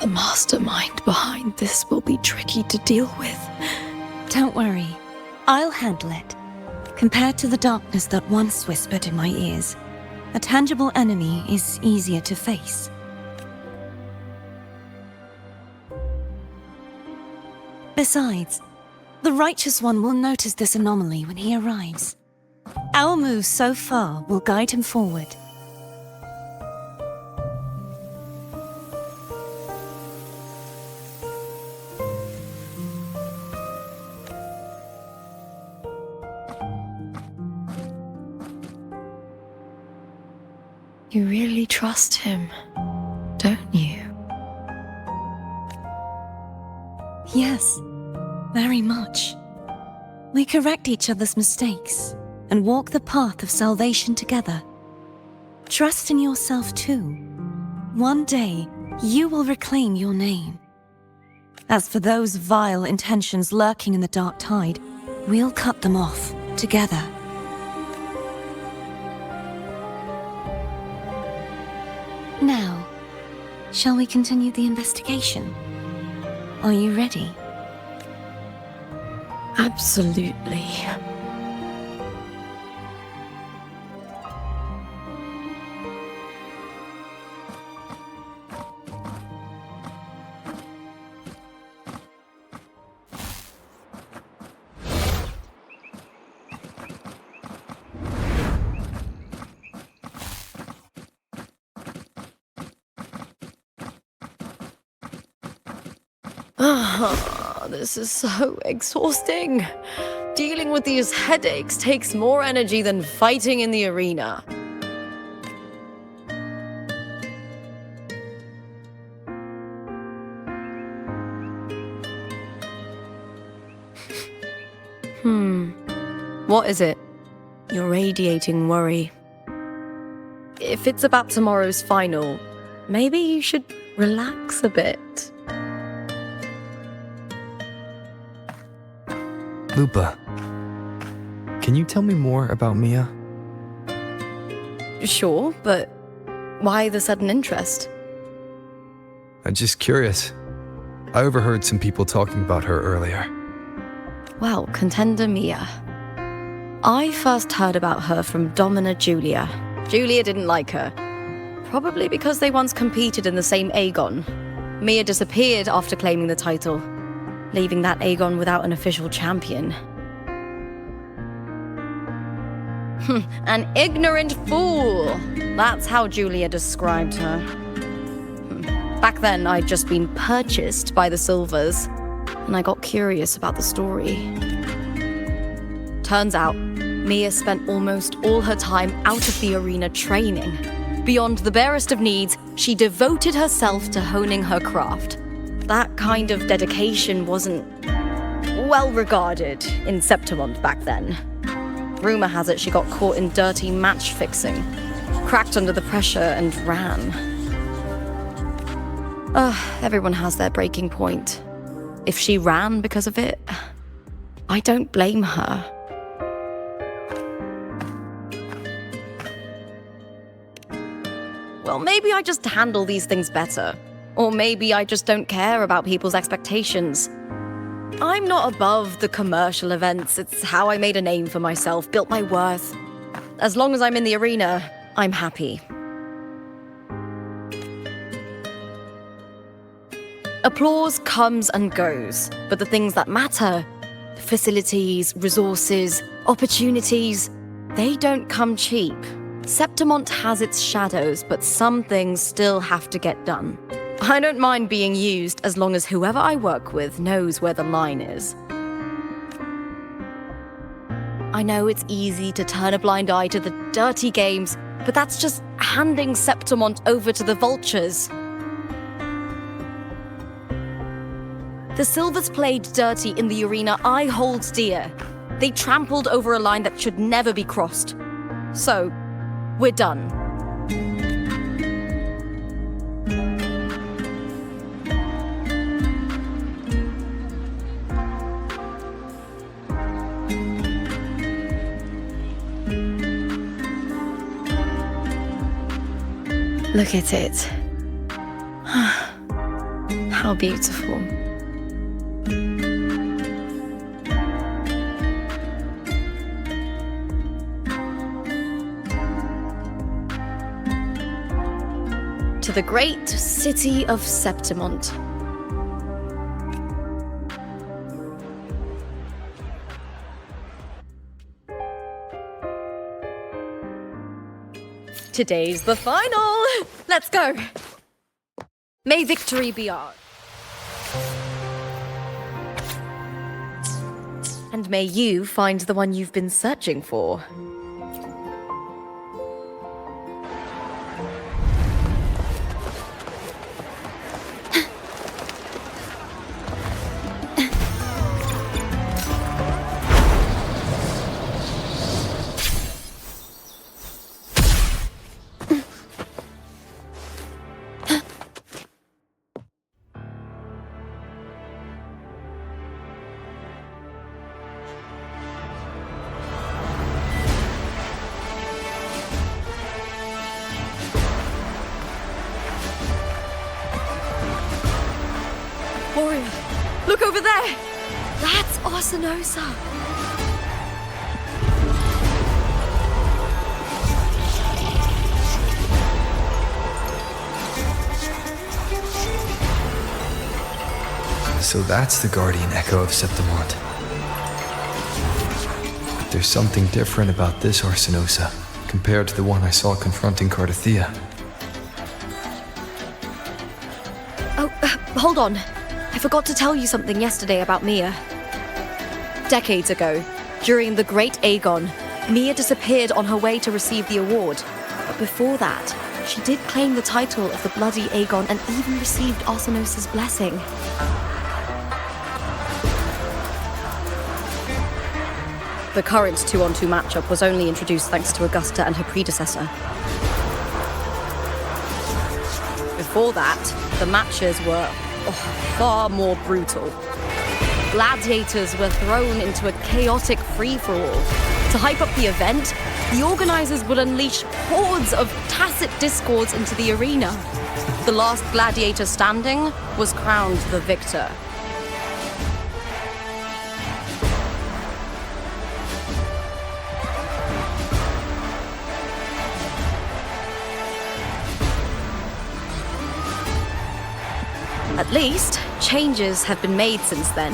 [SPEAKER 9] The mastermind behind this will be tricky to deal with.
[SPEAKER 5] Don't worry, I'll handle it. Compared to the darkness that once whispered in my ears, a tangible enemy is easier to face. Besides, the Righteous One will notice this anomaly when he arrives. Our moves so far will guide him forward.
[SPEAKER 9] You really trust him, don't you?
[SPEAKER 5] Yes, very much. We correct each other's mistakes and walk the path of salvation together. Trust in yourself too. One day, you will reclaim your name. As for those vile intentions lurking in the dark tide, we'll cut them off together. Now, shall we continue the investigation? Are you ready?
[SPEAKER 9] Absolutely. This is so exhausting. Dealing with these headaches takes more energy than fighting in the arena. What is it? You're radiating worry. If it's about tomorrow's final, maybe you should relax a bit.
[SPEAKER 1] Lupa, can you tell me more about Mia?
[SPEAKER 9] Sure, but why the sudden interest?
[SPEAKER 1] I'm just curious. I overheard some people talking about her earlier.
[SPEAKER 9] Well, contender Mia. I first heard about her from Domina Julia. Julia didn't like her. Probably because they once competed in the same Aegon. Mia disappeared after claiming the title, leaving that Aegon without an official champion. An ignorant fool! That's how Julia described her. Back then, I'd just been purchased by the Silvers, and I got curious about the story. Turns out, Mia spent almost all her time out of the arena training. Beyond the barest of needs, she devoted herself to honing her craft. That kind of dedication wasn't well regarded in Septimont back then. Rumor has it she got caught in dirty match fixing, cracked under the pressure and ran. Everyone has their breaking point. If she ran because of it, I don't blame her. Well, maybe I just handle these things better. Or maybe I just don't care about people's expectations. I'm not above the commercial events. It's how I made a name for myself, built my worth. As long as I'm in the arena, I'm happy. Applause comes and goes, but the things that matter, facilities, resources, opportunities, they don't come cheap. Septimont has its shadows, but some things still have to get done. I don't mind being used as long as whoever I work with knows where the line is. I know it's easy to turn a blind eye to the dirty games, but that's just handing Septimont over to the vultures. The Silvers played dirty in the arena I hold dear. They trampled over a line that should never be crossed. So, we're done. Look at it. How beautiful. To the great city of Septimont. Today's the final! Let's go! May victory be ours. And may you find the one you've been searching for. Warrior, look over there! That's Arsenosa!
[SPEAKER 1] So that's the guardian echo of Septimont. There's something different about this Arsenosa compared to the one I saw confronting Cardathia.
[SPEAKER 9] Oh, hold on. I forgot to tell you something yesterday about Mia. Decades ago, during the Great Aegon, Mia disappeared on her way to receive the award. But before that, she did claim the title of the Bloody Aegon and even received Arsenosa's blessing. The current 2-on-2 matchup was only introduced thanks to Augusta and her predecessor. Before that, the matches were far more brutal. Gladiators were thrown into a chaotic free-for-all. To hype up the event, the organizers would unleash hordes of tacit discords into the arena. The last gladiator standing was crowned the victor. At least, changes have been made since then.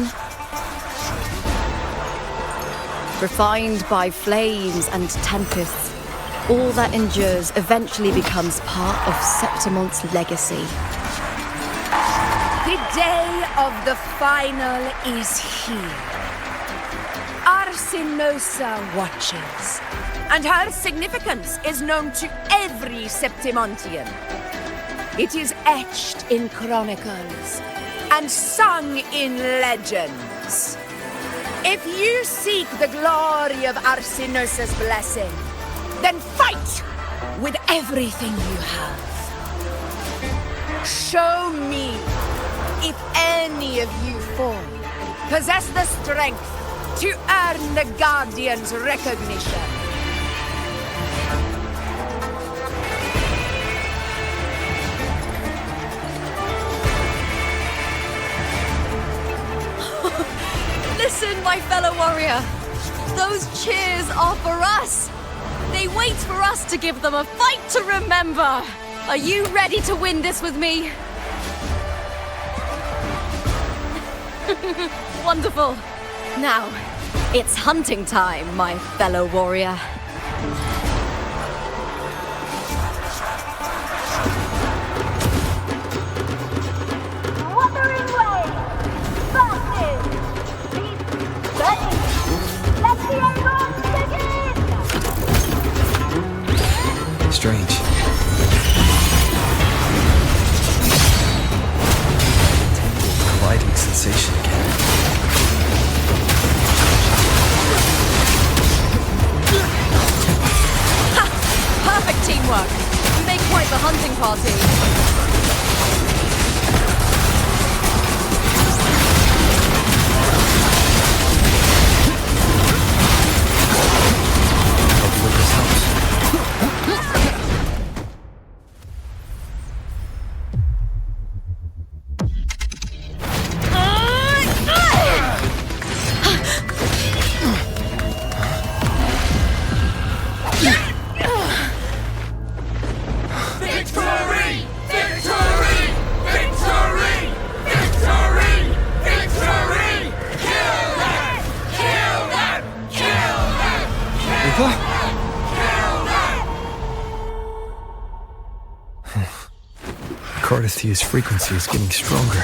[SPEAKER 9] Refined by flames and tempests, all that endures eventually becomes part of Septimont's legacy.
[SPEAKER 18] The day of the final is here. Our Arsinosa watches, and her significance is known to every Septimontian. It is etched in chronicles and sung in legends. If you seek the glory of Arsinosa's blessing, then fight with everything you have. Show me if any of you four possess the strength to earn the Guardian's recognition.
[SPEAKER 9] Listen, my fellow warrior. Those cheers are for us. They wait for us to give them a fight to remember. Are you ready to win this with me? Wonderful. Now, it's hunting time, my fellow warrior.
[SPEAKER 11] Wuthering Waves versus Beast Burning. Let the aeons begin!
[SPEAKER 1] Strange. Gliding sensation again.
[SPEAKER 9] Ha! Perfect teamwork. We make quite the hunting party.
[SPEAKER 1] Hopefully this helps. Cardithia's frequency is getting stronger.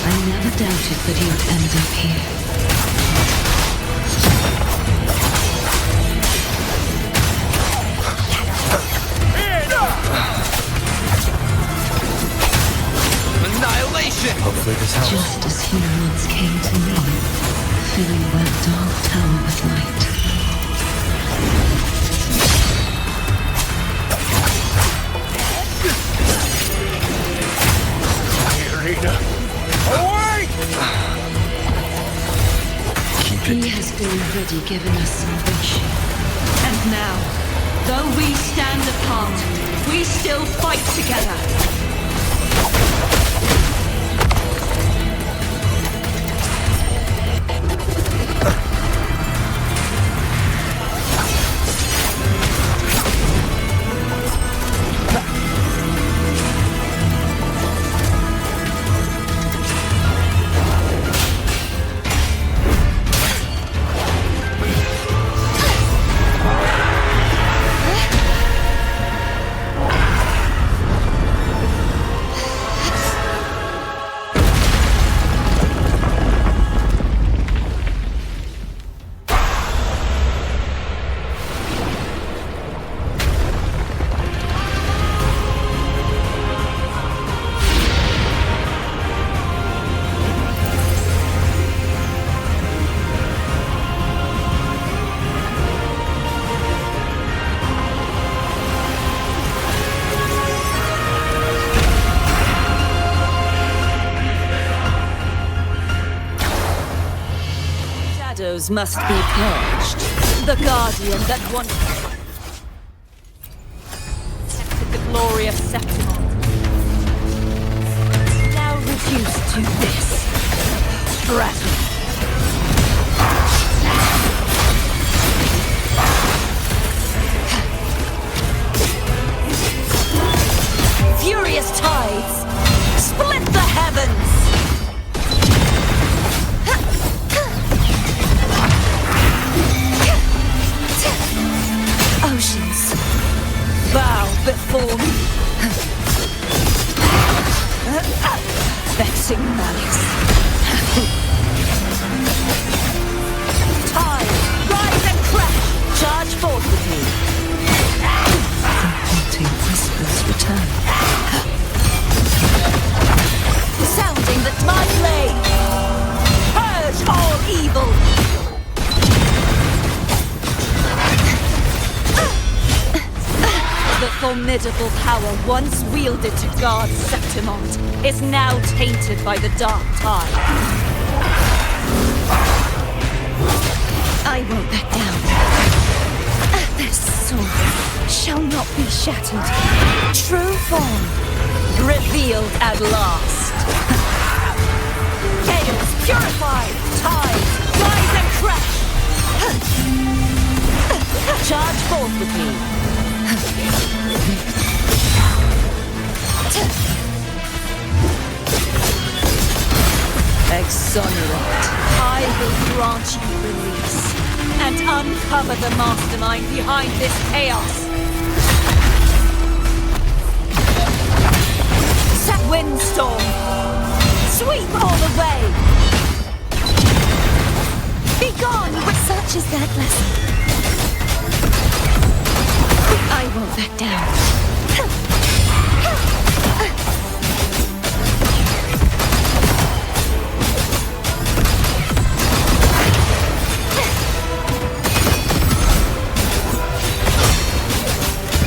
[SPEAKER 5] I never doubted that he would end up here.
[SPEAKER 14] Annihilation!
[SPEAKER 1] Hopefully this helps.
[SPEAKER 5] Just as he once came to me, filling that dark tower with light. He has already given us salvation.
[SPEAKER 6] And now, though we stand apart, we still fight together.
[SPEAKER 19] Shadows must be purged. The Guardian that once protected the glory of Septimon, now reduced to this. Strategy. Furious tides! Split the heavens! Oceans, bow before me.
[SPEAKER 6] formidable power once wielded to guard Septimont is now tainted by the dark tide.
[SPEAKER 5] I won't back down. This sword shall not be shattered. True form
[SPEAKER 6] Revealed at last. Chaos purified! Tides, rise and crash! Charge forth with me. Exonerate. I will grant you release and uncover the mastermind behind this chaos. Set windstorm. Sweep all the way. Be gone with
[SPEAKER 5] such is that lesson. I won't back down.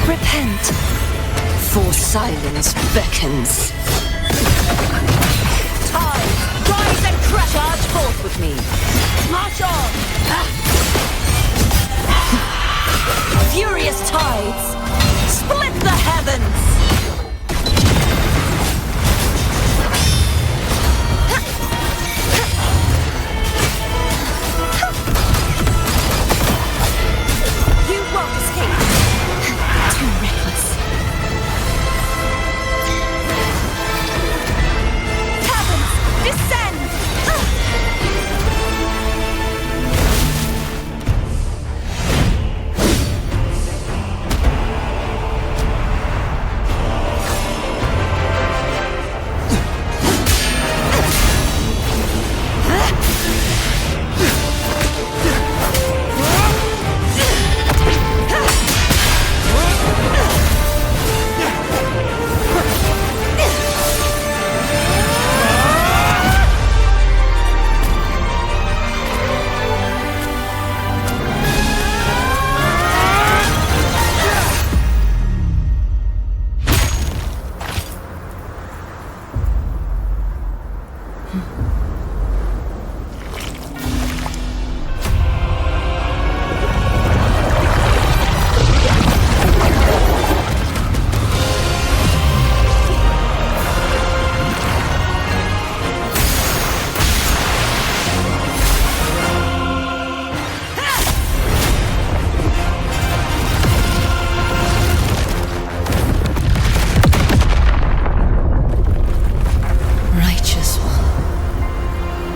[SPEAKER 5] Repent, for silence beckons.
[SPEAKER 6] Tide, rise and crash! Charge forth with me. March on! Furious tides, split the heavens! You won't escape.
[SPEAKER 5] Too reckless.
[SPEAKER 6] Caverns, descend!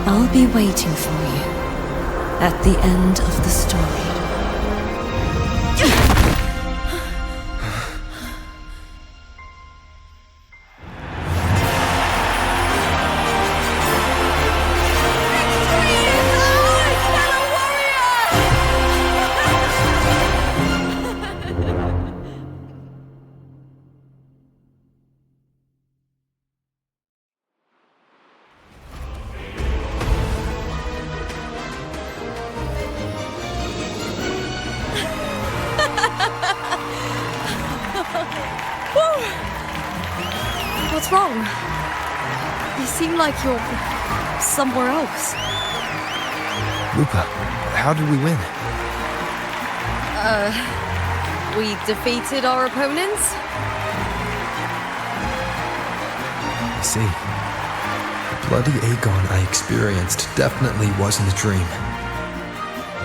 [SPEAKER 5] I'll be waiting for you at the end of the story.
[SPEAKER 9] What's wrong? You seem like you're somewhere else.
[SPEAKER 1] Lupa, how did we win?
[SPEAKER 9] We defeated our opponents?
[SPEAKER 1] I see. The bloody Aegon I experienced definitely wasn't a dream.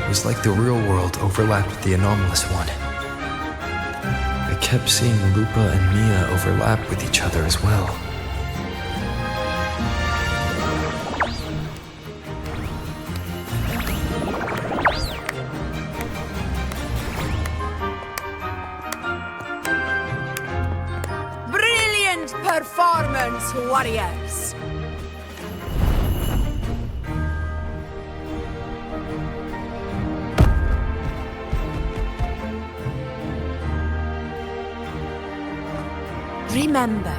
[SPEAKER 1] It was like the real world overlapped with the anomalous one. I kept seeing Lupa and Mia overlap with each other as well.
[SPEAKER 18] Brilliant performance, warriors! Remember,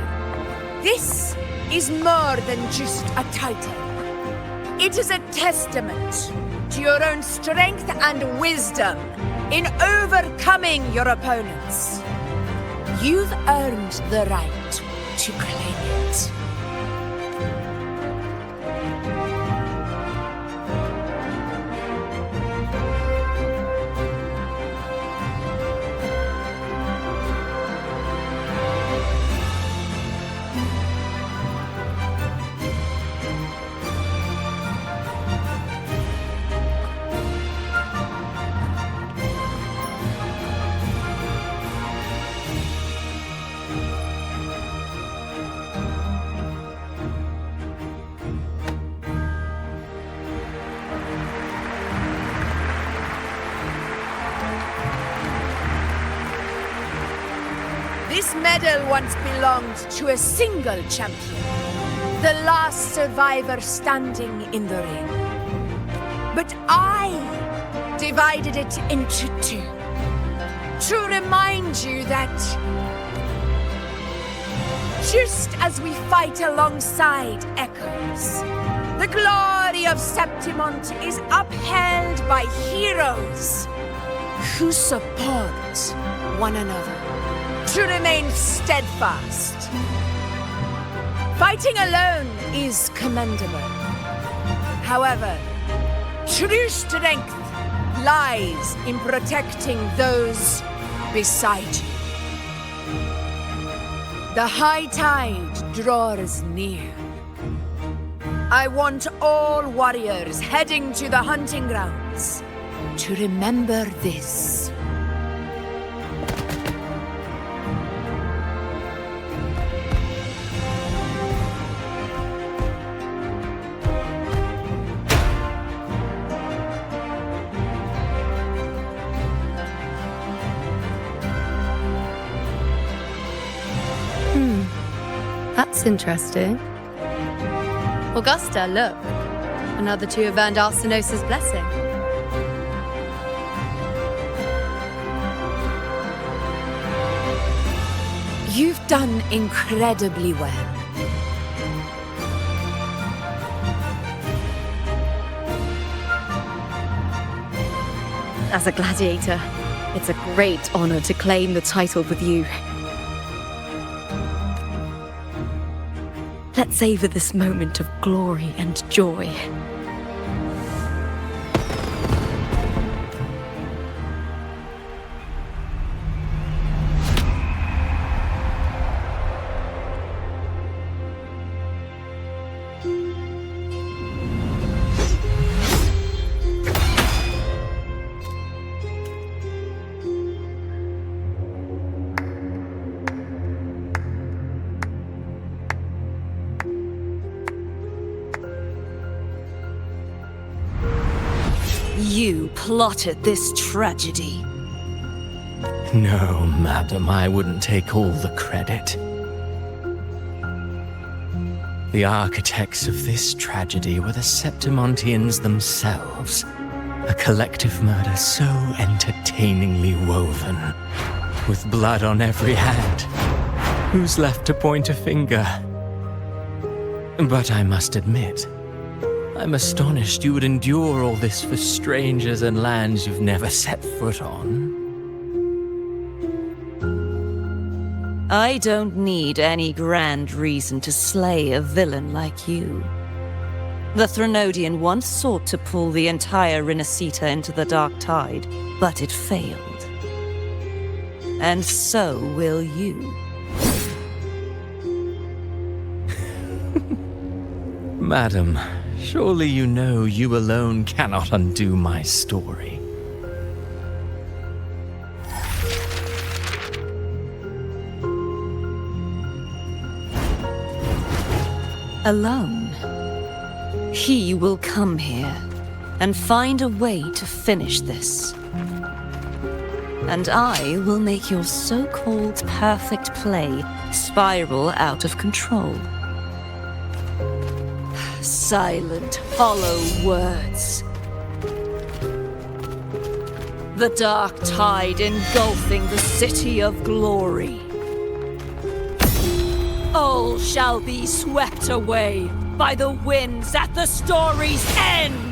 [SPEAKER 18] this is more than just a title. It is a testament to your own strength and wisdom in overcoming your opponents. You've earned the right to claim it. This medal once belonged to a single champion, the last survivor standing in the ring. But I divided it into two, to remind you that just as we fight alongside echoes, the glory of Septimont is upheld by heroes who support one another. To remain steadfast. Fighting alone is commendable. However, true strength lies in protecting those beside you. The high tide draws near. I want all warriors heading to the hunting grounds to remember this.
[SPEAKER 20] That's interesting. Augusta, look. Another two have earned Arsenosa's blessing.
[SPEAKER 18] You've done incredibly well.
[SPEAKER 9] As a gladiator, it's a great honor to claim the title with you. Let's savor this moment of glory and joy. You plotted this tragedy.
[SPEAKER 12] No, madam, I wouldn't take all the credit. The architects of this tragedy were the Septimontians themselves. A collective murder so entertainingly woven, with blood on every hand. Who's left to point a finger? But I must admit, I'm astonished you would endure all this for strangers and lands you've never set foot on.
[SPEAKER 6] I don't need any grand reason to slay a villain like you. The Threnodian once sought to pull the entire Renacita into the Dark Tide, but it failed. And so will you.
[SPEAKER 12] Madam, surely you know you alone cannot undo my story.
[SPEAKER 6] Alone. He will come here and find a way to finish this. And I will make your so-called perfect play spiral out of control. Silent, hollow words. The dark tide engulfing the city of glory. All shall be swept away by the winds at the story's end!